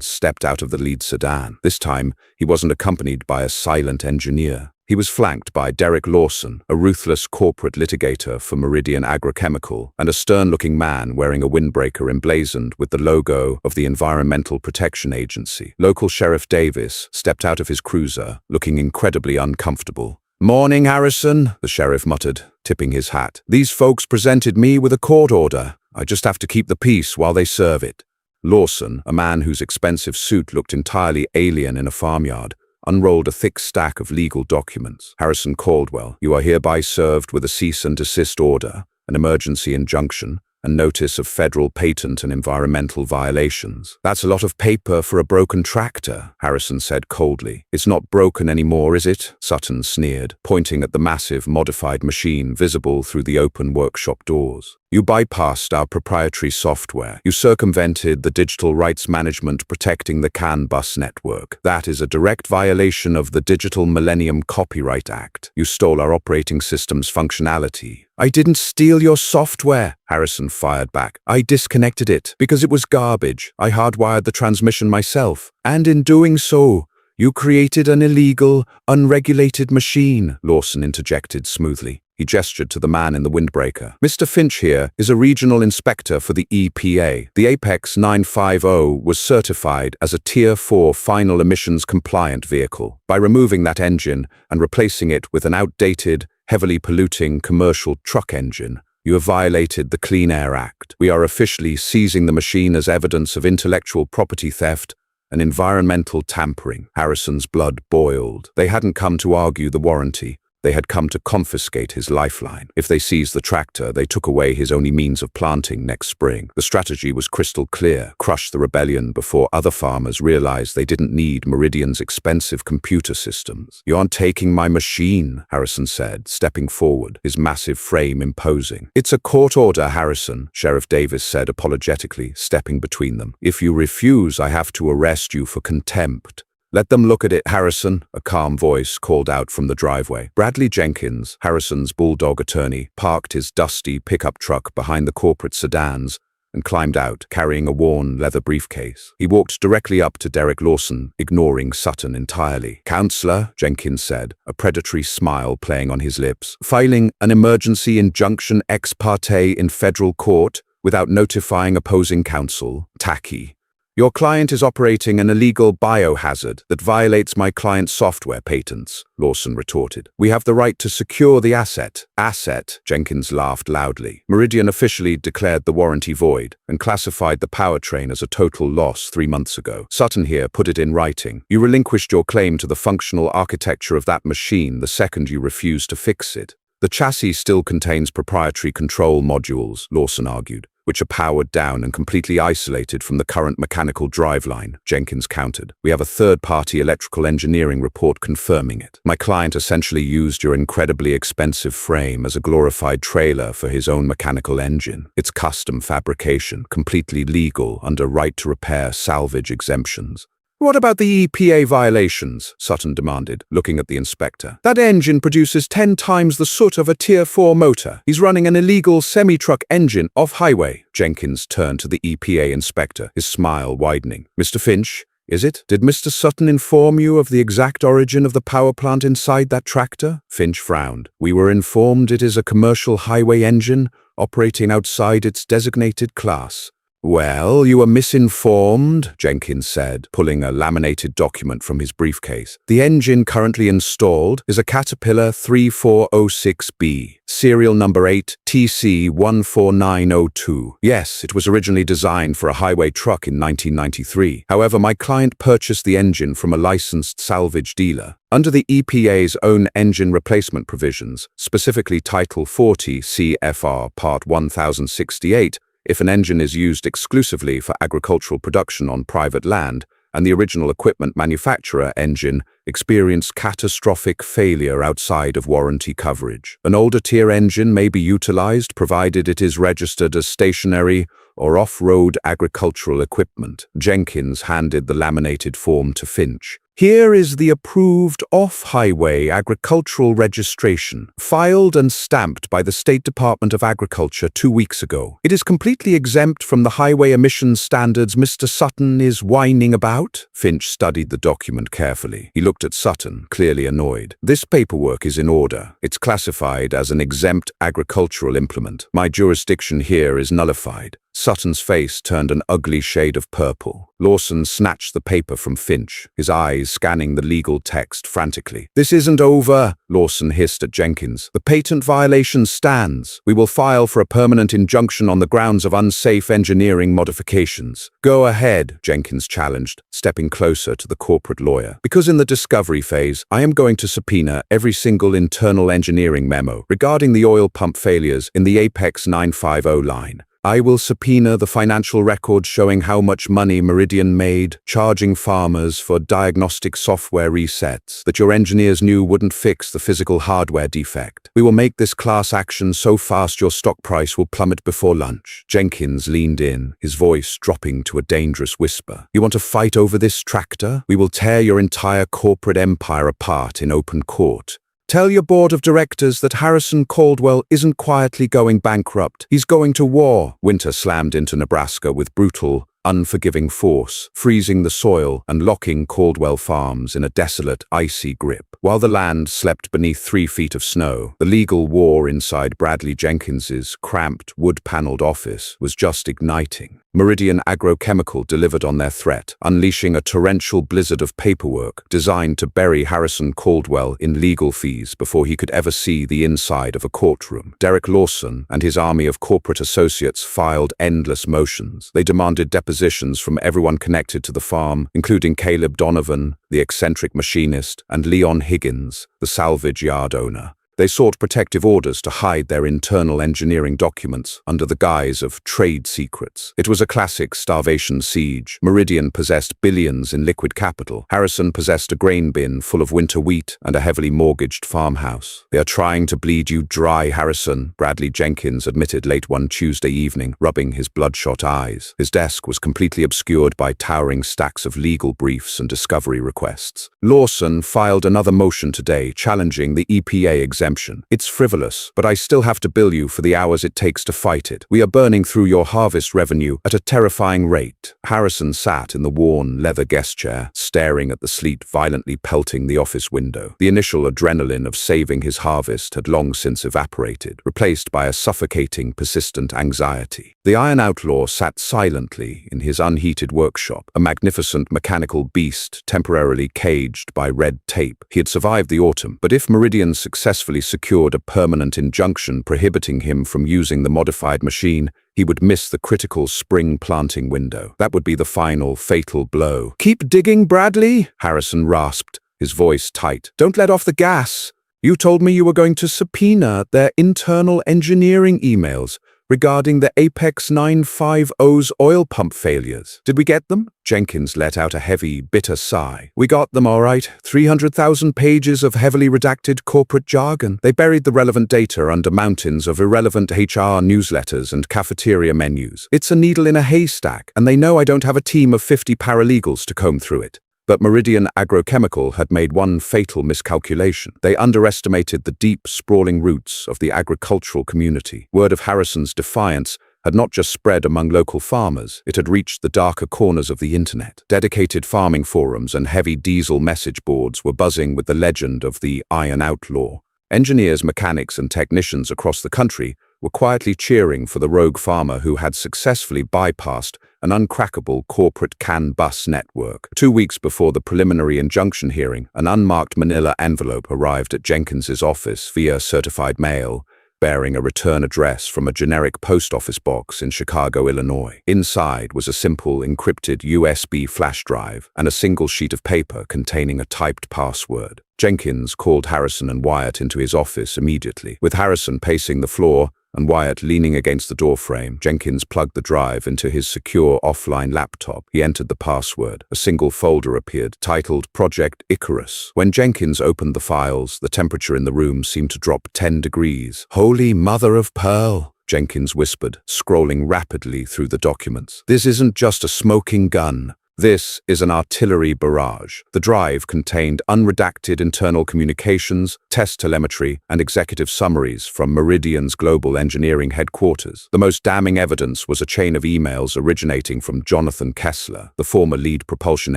stepped out of the lead sedan. This time, he wasn't accompanied by a silent engineer. He was flanked by Derek Lawson, a ruthless corporate litigator for Meridian Agrochemical, and a stern-looking man wearing a windbreaker emblazoned with the logo of the Environmental Protection Agency. Local Sheriff Davis stepped out of his cruiser, looking incredibly uncomfortable. "Morning, Harrison," the sheriff muttered, tipping his hat. "These folks presented me with a court order. I just have to keep the peace while they serve it." Lawson, a man whose expensive suit looked entirely alien in a farmyard, unrolled a thick stack of legal documents. "Harrison Caldwell, you are hereby served with a cease and desist order, an emergency injunction, and notice of federal patent and environmental violations." "That's a lot of paper for a broken tractor," Harrison said coldly. "It's not broken anymore, is it?" Sutton sneered, pointing at the massive, modified machine visible through the open workshop doors. "You bypassed our proprietary software. You circumvented the digital rights management protecting the CAN bus network. That is a direct violation of the Digital Millennium Copyright Act. You stole our operating system's functionality." "I didn't steal your software," Harrison fired back. "I disconnected it because it was garbage. I hardwired the transmission myself. And in doing so, you created an illegal, unregulated machine," Lawson interjected smoothly. He gestured to the man in the windbreaker. "Mr. Finch here is a regional inspector for the EPA. The Apex 950 was certified as a Tier 4 final emissions compliant vehicle. By removing that engine and replacing it with an outdated, heavily polluting commercial truck engine, you have violated the Clean Air Act. We are officially seizing the machine as evidence of intellectual property theft and environmental tampering." Harrison's blood boiled. They hadn't come to argue the warranty. They had come to confiscate his lifeline. If they seized the tractor, they took away his only means of planting next spring. The strategy was crystal clear: crush the rebellion before other farmers realized they didn't need Meridian's expensive computer systems. "You aren't taking my machine," Harrison said, stepping forward, his massive frame imposing. "It's a court order, Harrison," Sheriff Davis said apologetically, stepping between them. "If you refuse, I have to arrest you for contempt." "Let them look at it, Harrison," a calm voice called out from the driveway. Bradley Jenkins, Harrison's bulldog attorney, parked his dusty pickup truck behind the corporate sedans and climbed out, carrying a worn leather briefcase. He walked directly up to Derek Lawson, ignoring Sutton entirely. "Counselor," Jenkins said, a predatory smile playing on his lips, "filing an emergency injunction ex parte in federal court without notifying opposing counsel. Tacky. Your client is operating an illegal biohazard that violates my client's software patents," Lawson retorted. "We have the right to secure the asset." "Asset?" Jenkins laughed loudly. "Meridian officially declared the warranty void and classified the powertrain as a total loss 3 months ago. Sutton here put it in writing. You relinquished your claim to the functional architecture of that machine the second you refused to fix it. The chassis still contains proprietary control modules," Lawson argued, "which are powered down and completely isolated from the current mechanical driveline," Jenkins countered. "We have a third-party electrical engineering report confirming it. My client essentially used your incredibly expensive frame as a glorified trailer for his own mechanical engine. It's custom fabrication, completely legal under right to repair salvage exemptions." "What about the EPA violations?" Sutton demanded, looking at the inspector. "That engine produces 10 times the soot of a Tier 4 motor. He's running an illegal semi-truck engine off-highway." Jenkins turned to the EPA inspector, his smile widening. "Mr. Finch, is it? Did Mr. Sutton inform you of the exact origin of the power plant inside that tractor?" Finch frowned. "We were informed it is a commercial highway engine operating outside its designated class. Well, you were misinformed, Jenkins said, pulling a laminated document from his briefcase. The engine currently installed is a Caterpillar 3406B, serial number 8 TC14902. Yes, it was originally designed for a highway truck in 1993. However, my client purchased the engine from a licensed salvage dealer. Under the EPA's own engine replacement provisions, specifically Title 40 CFR Part 1068, if an engine is used exclusively for agricultural production on private land, and the original equipment manufacturer engine experienced catastrophic failure outside of warranty coverage. An older tier engine may be utilized provided it is registered as stationary or off-road agricultural equipment. Jenkins handed the laminated form to Finch. Here is the approved off-highway agricultural registration, filed and stamped by the State Department of Agriculture 2 weeks ago. It is completely exempt from the highway emissions standards Mr. Sutton is whining about. Finch studied the document carefully. He looked at Sutton, clearly annoyed. This paperwork is in order. It's classified as an exempt agricultural implement. My jurisdiction here is nullified. Sutton's face turned an ugly shade of purple. Lawson snatched the paper from Finch, his eyes scanning the legal text frantically. "This isn't over," Lawson hissed at Jenkins. "The patent violation stands. We will file for a permanent injunction on the grounds of unsafe engineering modifications." "Go ahead," Jenkins challenged, stepping closer to the corporate lawyer. "Because in the discovery phase, I am going to subpoena every single internal engineering memo regarding the oil pump failures in the Apex 950 line. I will subpoena the financial records showing how much money Meridian made charging farmers for diagnostic software resets that your engineers knew wouldn't fix the physical hardware defect. We will make this class action so fast your stock price will plummet before lunch." Jenkins leaned in, his voice dropping to a dangerous whisper. "You want to fight over this tractor? We will tear your entire corporate empire apart in open court. Tell your board of directors that Harrison Caldwell isn't quietly going bankrupt. He's going to war." Winter slammed into Nebraska with brutal, unforgiving force, freezing the soil and locking Caldwell Farms in a desolate, icy grip. While the land slept beneath 3 feet of snow, the legal war inside Bradley Jenkins's cramped, wood-paneled office was just igniting. Meridian Agrochemical delivered on their threat, unleashing a torrential blizzard of paperwork designed to bury Harrison Caldwell in legal fees before he could ever see the inside of a courtroom. Derek Lawson and his army of corporate associates filed endless motions. They demanded depositions from everyone connected to the farm, including Caleb Donovan, the eccentric machinist, and Leon Higgins, the salvage yard owner. They sought protective orders to hide their internal engineering documents under the guise of trade secrets. It was a classic starvation siege. Meridian possessed billions in liquid capital. Harrison possessed a grain bin full of winter wheat and a heavily mortgaged farmhouse. "They are trying to bleed you dry, Harrison," Bradley Jenkins admitted late one Tuesday evening, rubbing his bloodshot eyes. His desk was completely obscured by towering stacks of legal briefs and discovery requests. Lawson filed another motion today challenging the EPA exemption. "It's frivolous, but I still have to bill you for the hours it takes to fight it. We are burning through your harvest revenue at a terrifying rate." Harrison sat in the worn leather guest chair, staring at the sleet violently pelting the office window. The initial adrenaline of saving his harvest had long since evaporated, replaced by a suffocating, persistent anxiety. The Iron Outlaw sat silently in his unheated workshop, a magnificent mechanical beast temporarily caged by red tape. He had survived the autumn, but if Meridian successfully secured a permanent injunction prohibiting him from using the modified machine, he would miss the critical spring planting window. That would be the final, fatal blow. "Keep digging, Bradley," Harrison rasped, his voice tight. "Don't let off the gas. You told me you were going to subpoena their internal engineering emails regarding the Apex 950's oil pump failures. Did we get them?" Jenkins let out a heavy, bitter sigh. "We got them, all right. 300,000 pages of heavily redacted corporate jargon. They buried the relevant data under mountains of irrelevant HR newsletters and cafeteria menus. It's a needle in a haystack, and they know I don't have a team of 50 paralegals to comb through it." But Meridian Agrochemical had made one fatal miscalculation. They underestimated the deep, sprawling roots of the agricultural community. Word of Harrison's defiance had not just spread among local farmers, it had reached the darker corners of the internet. Dedicated farming forums and heavy diesel message boards were buzzing with the legend of the Iron Outlaw. Engineers, mechanics, and technicians across the country were quietly cheering for the rogue farmer who had successfully bypassed an uncrackable corporate CAN bus network. 2 weeks before the preliminary injunction hearing, an unmarked manila envelope arrived at Jenkins's office via certified mail, bearing a return address from a generic post office box in Chicago, Illinois. Inside was a simple encrypted USB flash drive and a single sheet of paper containing a typed password. Jenkins called Harrison and Wyatt into his office immediately. With Harrison pacing the floor and Wyatt leaning against the doorframe, Jenkins plugged the drive into his secure offline laptop. He entered the password. A single folder appeared, titled Project Icarus. When Jenkins opened the files, the temperature in the room seemed to drop 10 degrees. "Holy mother of pearl," Jenkins whispered, scrolling rapidly through the documents. "This isn't just a smoking gun. This is an artillery barrage." The drive contained unredacted internal communications, test telemetry, and executive summaries from Meridian's global engineering headquarters. The most damning evidence was a chain of emails originating from Jonathan Kessler, the former lead propulsion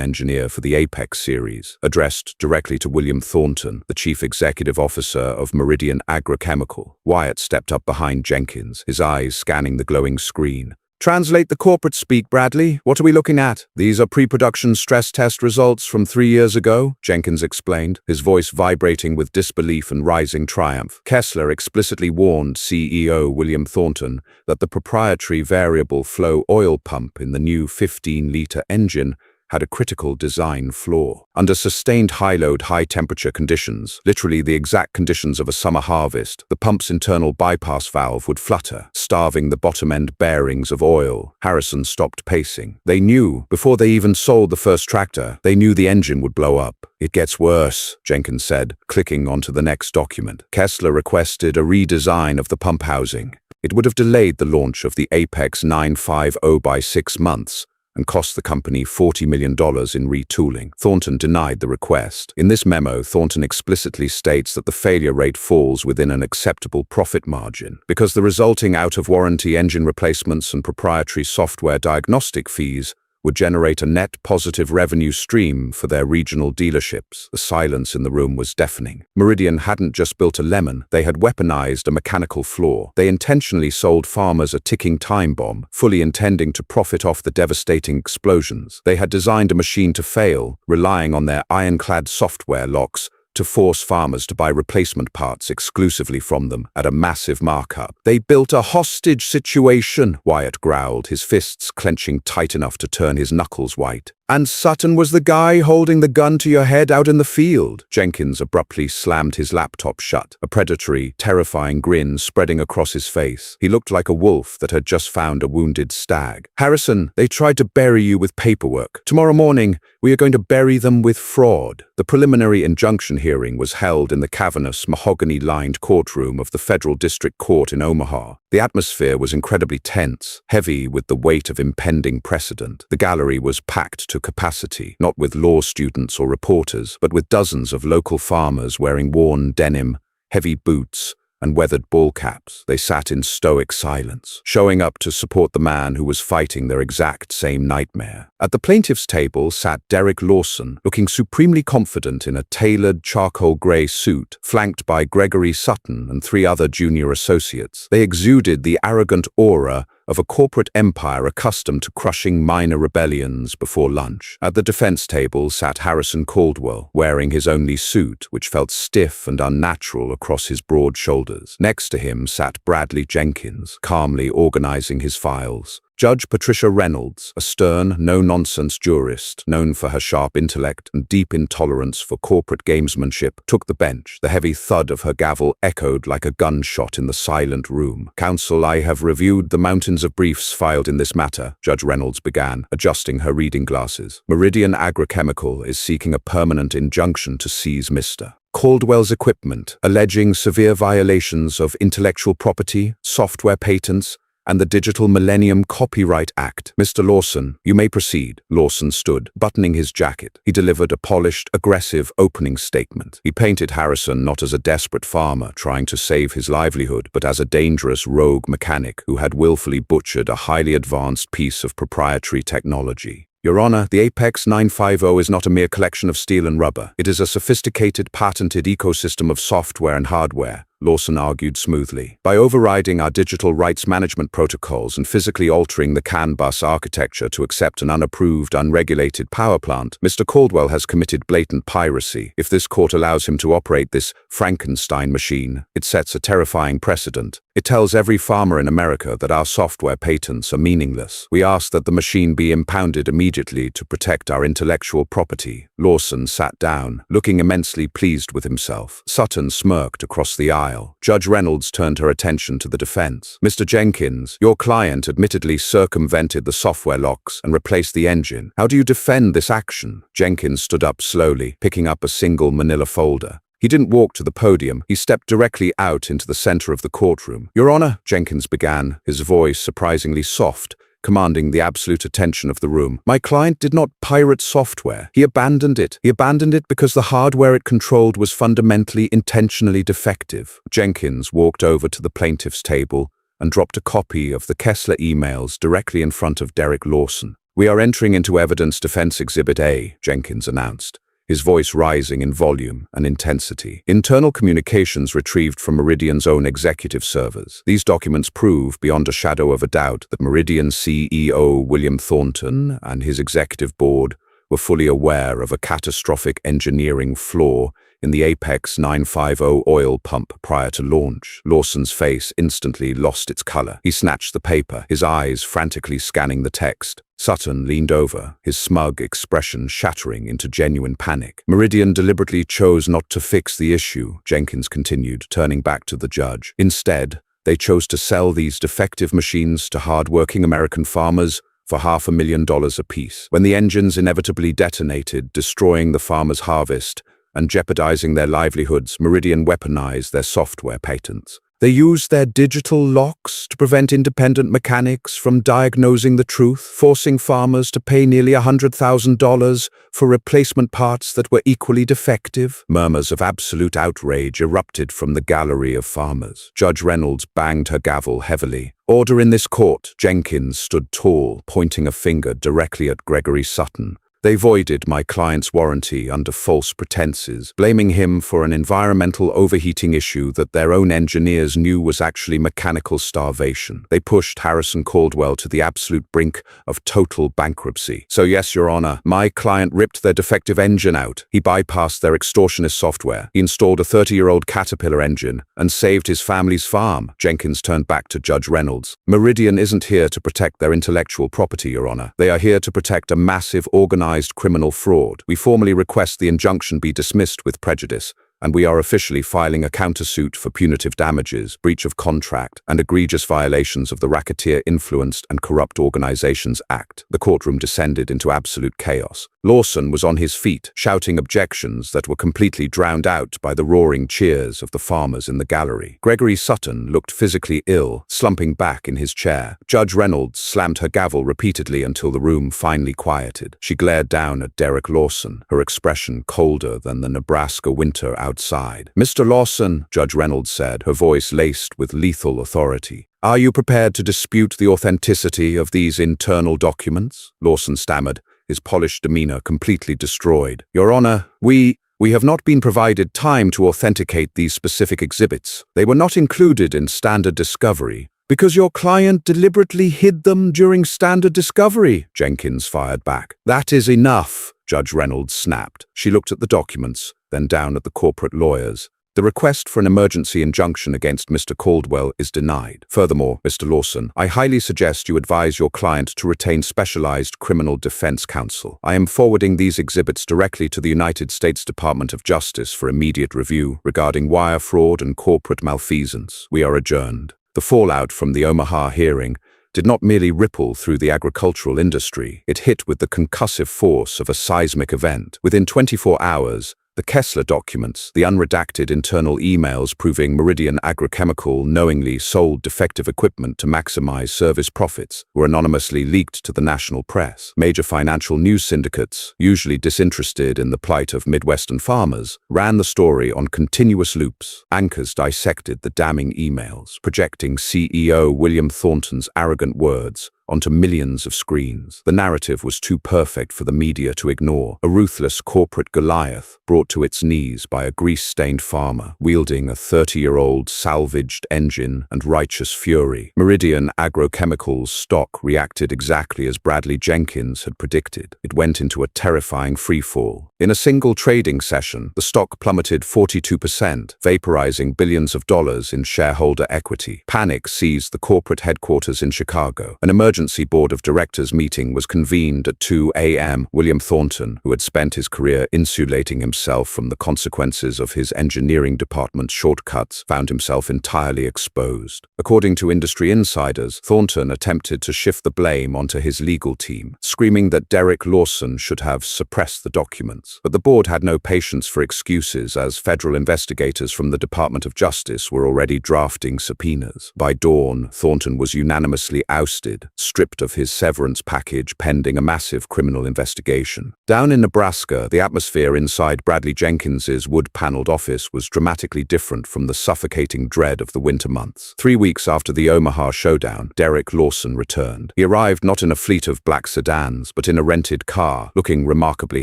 engineer for the Apex series, addressed directly to William Thornton, the chief executive officer of Meridian Agrochemical. Wyatt stepped up behind Jenkins, his eyes scanning the glowing screen. "Translate the corporate speak, Bradley. What are we looking at?" "These are pre-production stress test results from 3 years ago," Jenkins explained, his voice vibrating with disbelief and rising triumph. Kessler explicitly warned CEO William Thornton that the proprietary variable flow oil pump in the new 15-liter engine had a critical design flaw. Under sustained high-load, high-temperature conditions, literally the exact conditions of a summer harvest, the pump's internal bypass valve would flutter, starving the bottom-end bearings of oil. Harrison stopped pacing. They knew, before they even sold the first tractor, they knew the engine would blow up. "It gets worse," Jenkins said, clicking onto the next document. Kessler requested a redesign of the pump housing. It would have delayed the launch of the Apex 950 by 6 months, and cost the company $40 million in retooling. Thornton denied the request. In this memo, Thornton explicitly states that the failure rate falls within an acceptable profit margin, because the resulting out-of-warranty engine replacements and proprietary software diagnostic fees would generate a net positive revenue stream for their regional dealerships. The silence in the room was deafening. Meridian hadn't just built a lemon, they had weaponized a mechanical flaw. They intentionally sold farmers a ticking time bomb, fully intending to profit off the devastating explosions. They had designed a machine to fail, relying on their ironclad software locks to force farmers to buy replacement parts exclusively from them at a massive markup. "They built a hostage situation," Wyatt growled, his fists clenching tight enough to turn his knuckles white. "And Sutton was the guy holding the gun to your head out in the field." Jenkins abruptly slammed his laptop shut, a predatory, terrifying grin spreading across his face. He looked like a wolf that had just found a wounded stag. "Harrison, they tried to bury you with paperwork. Tomorrow morning, we are going to bury them with fraud." The preliminary injunction hearing was held in the cavernous, mahogany-lined courtroom of the Federal District Court in Omaha. The atmosphere was incredibly tense, heavy with the weight of impending precedent. The gallery was packed to capacity, not with law students or reporters, but with dozens of local farmers wearing worn denim, heavy boots, and weathered ball caps. They sat in stoic silence, showing up to support the man who was fighting their exact same nightmare. At the plaintiff's table sat Derek Lawson, looking supremely confident in a tailored charcoal gray suit, flanked by Gregory Sutton and 3 other junior associates. They exuded the arrogant aura of a corporate empire accustomed to crushing minor rebellions before lunch. At the defense table sat Harrison Caldwell, wearing his only suit, which felt stiff and unnatural across his broad shoulders. Next to him sat Bradley Jenkins, calmly organizing his files. Judge Patricia Reynolds, a stern, no-nonsense jurist known for her sharp intellect and deep intolerance for corporate gamesmanship, took the bench. The heavy thud of her gavel echoed like a gunshot in the silent room. "Counsel, I have reviewed the mountains of briefs filed in this matter," Judge Reynolds began, adjusting her reading glasses. "Meridian Agrochemical is seeking a permanent injunction to seize Mr. Caldwell's equipment, alleging severe violations of intellectual property, software patents, and the Digital Millennium Copyright Act. Mr. Lawson, you may proceed." Lawson stood, buttoning his jacket. He delivered a polished, aggressive opening statement. He painted Harrison not as a desperate farmer trying to save his livelihood, but as a dangerous rogue mechanic who had willfully butchered a highly advanced piece of proprietary technology. "Your Honor, the Apex 950 is not a mere collection of steel and rubber. It is a sophisticated, patented ecosystem of software and hardware, Lawson argued smoothly. By overriding our digital rights management protocols and physically altering the CAN bus architecture to accept an unapproved, unregulated power plant, Mr. Caldwell has committed blatant piracy. If this court allows him to operate this Frankenstein machine, it sets a terrifying precedent. It tells every farmer in America that our software patents are meaningless. We ask that the machine be impounded immediately to protect our intellectual property. Lawson sat down, looking immensely pleased with himself. Sutton smirked across the aisle. Judge Reynolds turned her attention to the defense. Mr. Jenkins, your client admittedly circumvented the software locks and replaced the engine. How do you defend this action? Jenkins stood up slowly, picking up a single manila folder. He didn't walk to the podium. He stepped directly out into the center of the courtroom. Your Honor, Jenkins began, his voice surprisingly soft, commanding the absolute attention of the room. My client did not pirate software. He abandoned it. He abandoned it because the hardware it controlled was fundamentally, intentionally defective. Jenkins walked over to the plaintiff's table and dropped a copy of the Kessler emails directly in front of Derek Lawson. We are entering into evidence defense exhibit A, Jenkins announced, his voice rising in volume and intensity. Internal communications retrieved from Meridian's own executive servers. These documents prove, beyond a shadow of a doubt, that Meridian CEO William Thornton and his executive board were fully aware of a catastrophic engineering flaw in the Apex 950 oil pump prior to launch. Lawson's face instantly lost its color. He snatched the paper, his eyes frantically scanning the text. Sutton leaned over, his smug expression shattering into genuine panic. Meridian deliberately chose not to fix the issue, Jenkins continued, turning back to the judge. Instead, they chose to sell these defective machines to hard-working American farmers for $500,000 apiece. When the engines inevitably detonated, destroying the farmers' harvest and jeopardizing their livelihoods, Meridian weaponized their software patents. They used their digital locks to prevent independent mechanics from diagnosing the truth, forcing farmers to pay nearly $100,000 for replacement parts that were equally defective. Murmurs of absolute outrage erupted from the gallery of farmers. Judge Reynolds banged her gavel heavily. Order in this court. Jenkins stood tall, pointing a finger directly at Gregory Sutton. They voided my client's warranty under false pretenses, blaming him for an environmental overheating issue that their own engineers knew was actually mechanical starvation. They pushed Harrison Caldwell to the absolute brink of total bankruptcy. So yes, Your Honor, my client ripped their defective engine out. He bypassed their extortionist software. He installed a 30-year-old Caterpillar engine and saved his family's farm. Jenkins turned back to Judge Reynolds. Meridian isn't here to protect their intellectual property, Your Honor. They are here to protect a massive organized criminal fraud. We formally request the injunction be dismissed with prejudice, and we are officially filing a countersuit for punitive damages, breach of contract, and egregious violations of the Racketeer Influenced and Corrupt Organizations Act. The courtroom descended into absolute chaos. Lawson was on his feet, shouting objections that were completely drowned out by the roaring cheers of the farmers in the gallery. Gregory Sutton looked physically ill, slumping back in his chair. Judge Reynolds slammed her gavel repeatedly until the room finally quieted. She glared down at Derek Lawson, her expression colder than the Nebraska winter outside. Mr. Lawson, Judge Reynolds said, her voice laced with lethal authority. Are you prepared to dispute the authenticity of these internal documents? Lawson stammered, his polished demeanor completely destroyed. Your Honor, we have not been provided time to authenticate these specific exhibits. They were not included in standard discovery. Because your client deliberately hid them during standard discovery, Jenkins fired back. That is enough, Judge Reynolds snapped. She looked at the documents, then down at the corporate lawyers. The request for an emergency injunction against Mr. Caldwell is denied. Furthermore, Mr. Lawson, I highly suggest you advise your client to retain specialized criminal defense counsel. I am forwarding these exhibits directly to the United States Department of Justice for immediate review regarding wire fraud and corporate malfeasance. We are adjourned. The fallout from the Omaha hearing did not merely ripple through the agricultural industry. It hit with the concussive force of a seismic event. Within 24 hours, the Kessler documents, the unredacted internal emails proving Meridian Agrochemical knowingly sold defective equipment to maximize service profits, were anonymously leaked to the national press. Major financial news syndicates, usually disinterested in the plight of Midwestern farmers, ran the story on continuous loops. Anchors dissected the damning emails, projecting CEO William Thornton's arrogant words, onto millions of screens. The narrative was too perfect for the media to ignore. A ruthless corporate Goliath brought to its knees by a grease-stained farmer, wielding a 30-year-old salvaged engine and righteous fury. Meridian Agrochemicals stock reacted exactly as Bradley Jenkins had predicted. It went into a terrifying freefall. In a single trading session, the stock plummeted 42%, vaporizing billions of dollars in shareholder equity. Panic seized the corporate headquarters in Chicago. An emergency board of directors meeting was convened at 2 a.m. William Thornton, who had spent his career insulating himself from the consequences of his engineering department's shortcuts, found himself entirely exposed. According to industry insiders, Thornton attempted to shift the blame onto his legal team, screaming that Derek Lawson should have suppressed the documents. But the board had no patience for excuses, as federal investigators from the Department of Justice were already drafting subpoenas. By dawn, Thornton was unanimously ousted, stripped of his severance package pending a massive criminal investigation. Down in Nebraska, the atmosphere inside Bradley Jenkins's wood-paneled office was dramatically different from the suffocating dread of the winter months. 3 weeks after the Omaha showdown, Derek Lawson returned. He arrived not in a fleet of black sedans, but in a rented car, looking remarkably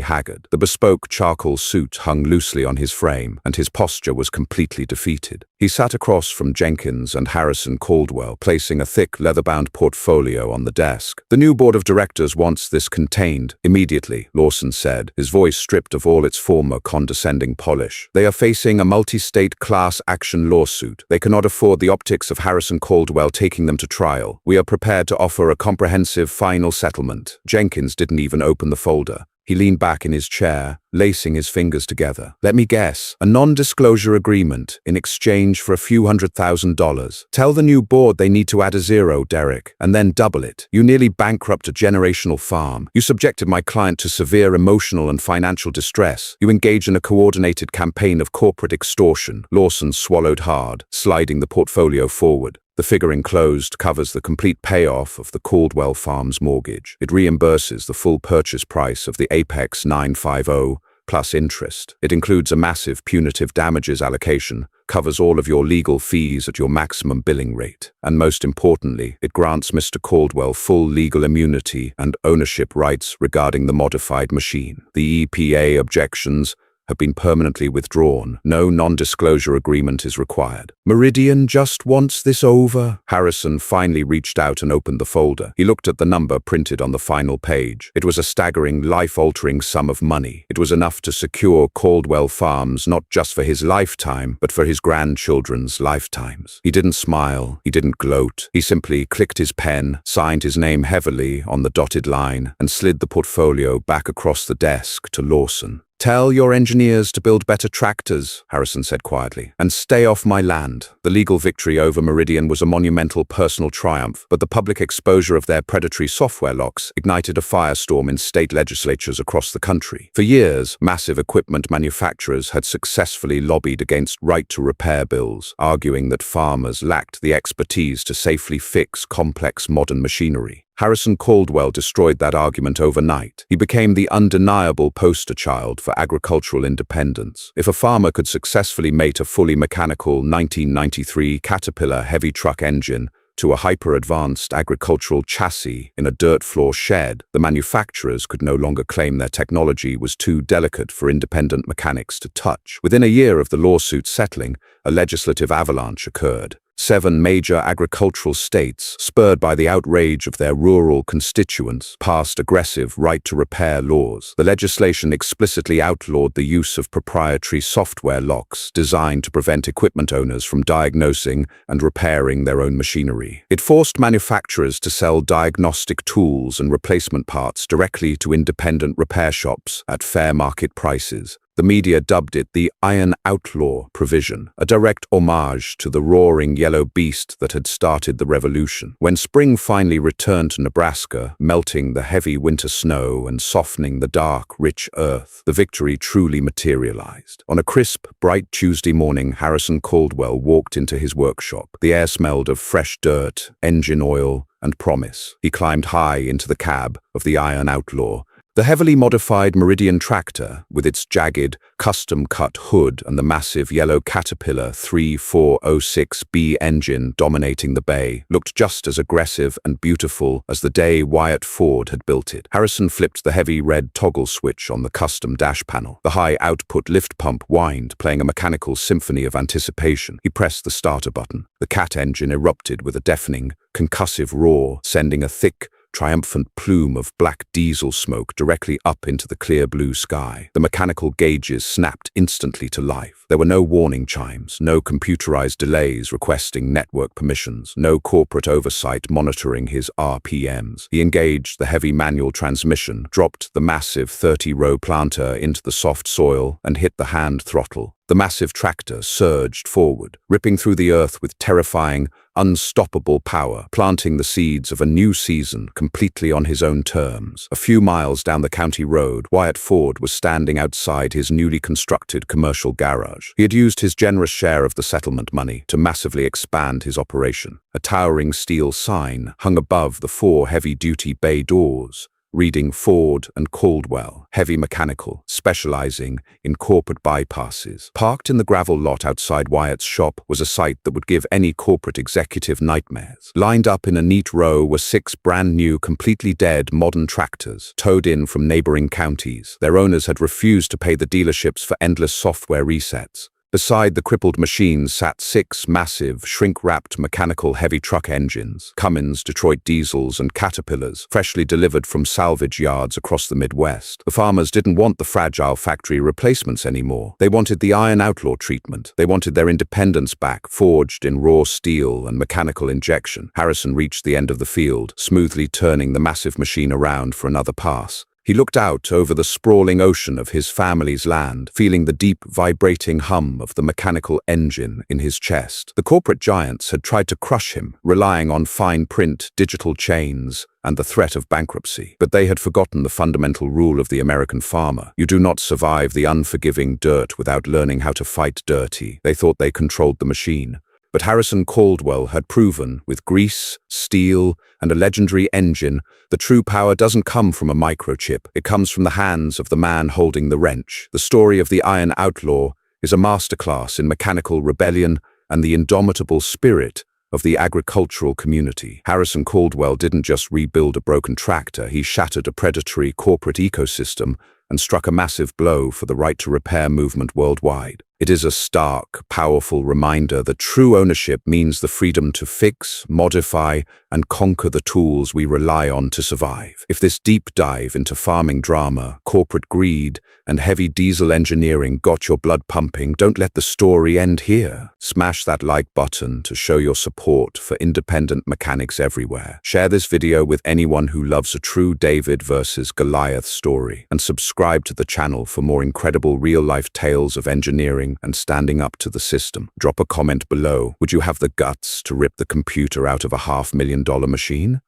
haggard. The bespoke charcoal suit hung loosely on his frame, and his posture was completely defeated. He sat across from Jenkins and Harrison Caldwell, placing a thick leather-bound portfolio on the desk. "The new board of directors wants this contained immediately," Lawson said, his voice stripped of all its former condescending polish. "They are facing a multi-state class action lawsuit. They cannot afford the optics of Harrison Caldwell taking them to trial. We are prepared to offer a comprehensive final settlement." Jenkins didn't even open the folder. He leaned back in his chair, lacing his fingers together. "Let me guess, a non-disclosure agreement in exchange for a few $100,000. Tell the new board they need to add a zero, Derek, and then double it. You nearly bankrupt a generational farm. You subjected my client to severe emotional and financial distress. You engage in a coordinated campaign of corporate extortion." Lawson swallowed hard, sliding the portfolio forward. The figure enclosed covers the complete payoff of the Caldwell Farms mortgage. It reimburses the full purchase price of the Apex 950 plus interest. It includes a massive punitive damages allocation, covers all of your legal fees at your maximum billing rate. And most importantly, it grants Mr. Caldwell full legal immunity and ownership rights regarding the modified machine. The EPA objections have been permanently withdrawn. No non-disclosure agreement is required. "Meridian just wants this over." Harrison finally reached out and opened the folder. He looked at the number printed on the final page. It was a staggering, life-altering sum of money. It was enough to secure Caldwell Farms not just for his lifetime, but for his grandchildren's lifetimes. He didn't smile. He didn't gloat. He simply clicked his pen, signed his name heavily on the dotted line, and slid the portfolio back across the desk to Lawson. "Tell your engineers to build better tractors," Harrison said quietly, "and stay off my land." The legal victory over Meridian was a monumental personal triumph, but the public exposure of their predatory software locks ignited a firestorm in state legislatures across the country. For years, massive equipment manufacturers had successfully lobbied against right-to-repair bills, arguing that farmers lacked the expertise to safely fix complex modern machinery. Harrison Caldwell destroyed that argument overnight. He became the undeniable poster child for agricultural independence. If a farmer could successfully mate a fully mechanical 1993 Caterpillar heavy truck engine to a hyper-advanced agricultural chassis in a dirt floor shed, the manufacturers could no longer claim their technology was too delicate for independent mechanics to touch. Within a year of the lawsuit settling, a legislative avalanche occurred. 7 major agricultural states, spurred by the outrage of their rural constituents, passed aggressive right-to-repair laws. The legislation explicitly outlawed the use of proprietary software locks designed to prevent equipment owners from diagnosing and repairing their own machinery. It forced manufacturers to sell diagnostic tools and replacement parts directly to independent repair shops at fair market prices. The media dubbed it the Iron Outlaw provision, a direct homage to the roaring yellow beast that had started the revolution. When spring finally returned to Nebraska, melting the heavy winter snow and softening the dark, rich earth, the victory truly materialized. On a crisp, bright Tuesday morning, Harrison Caldwell walked into his workshop. The air smelled of fresh dirt, engine oil, and promise. He climbed high into the cab of the Iron Outlaw, The heavily modified Meridian tractor, with its jagged, custom-cut hood and the massive yellow Caterpillar 3406B engine dominating the bay, looked just as aggressive and beautiful as the day Wyatt Ford had built it. Harrison flipped the heavy red toggle switch on the custom dash panel. The high-output lift pump whined, playing a mechanical symphony of anticipation. He pressed the starter button. The Cat engine erupted with a deafening, concussive roar, sending a thick, triumphant plume of black diesel smoke directly up into the clear blue sky. The mechanical gauges snapped instantly to life. There were no warning chimes, no computerized delays requesting network permissions, no corporate oversight monitoring his RPMs. He engaged the heavy manual transmission, dropped the massive 30-row planter into the soft soil, and hit the hand throttle. The massive tractor surged forward, ripping through the earth with terrifying, unstoppable power, planting the seeds of a new season completely on his own terms. A few miles down the county road, Wyatt Ford was standing outside his newly constructed commercial garage. He had used his generous share of the settlement money to massively expand his operation. A towering steel sign hung above the 4 heavy-duty bay doors, reading Ford and Caldwell, heavy mechanical, specializing in corporate bypasses. Parked in the gravel lot outside Wyatt's shop was a sight that would give any corporate executive nightmares. Lined up in a neat row were 6 brand-new, completely dead modern tractors, towed in from neighboring counties. Their owners had refused to pay the dealerships for endless software resets. Beside the crippled machines sat 6 massive, shrink-wrapped mechanical heavy truck engines, Cummins, Detroit diesels, and Caterpillars, freshly delivered from salvage yards across the Midwest. The farmers didn't want the fragile factory replacements anymore. They wanted the iron outlaw treatment. They wanted their independence back, forged in raw steel and mechanical injection. Harrison reached the end of the field, smoothly turning the massive machine around for another pass. He looked out over the sprawling ocean of his family's land, feeling the deep, vibrating hum of the mechanical engine in his chest. The corporate giants had tried to crush him, relying on fine print, digital chains, and the threat of bankruptcy. But they had forgotten the fundamental rule of the American farmer. You do not survive the unforgiving dirt without learning how to fight dirty. They thought they controlled the machine. But Harrison Caldwell had proven, with grease, steel, and a legendary engine, the true power doesn't come from a microchip. It comes from the hands of the man holding the wrench. The story of the Iron Outlaw is a masterclass in mechanical rebellion and the indomitable spirit of the agricultural community. Harrison Caldwell didn't just rebuild a broken tractor, he shattered a predatory corporate ecosystem and struck a massive blow for the right to repair movement worldwide. It is a stark, powerful reminder that true ownership means the freedom to fix, modify, and conquer the tools we rely on to survive. If this deep dive into farming drama, corporate greed, and heavy diesel engineering got your blood pumping, don't let the story end here. Smash that like button to show your support for independent mechanics everywhere. Share this video with anyone who loves a true David versus Goliath story, and subscribe to the channel for more incredible real-life tales of engineering and standing up to the system. Drop a comment below. Would you have the guts to rip the computer out of a $500,000 machine?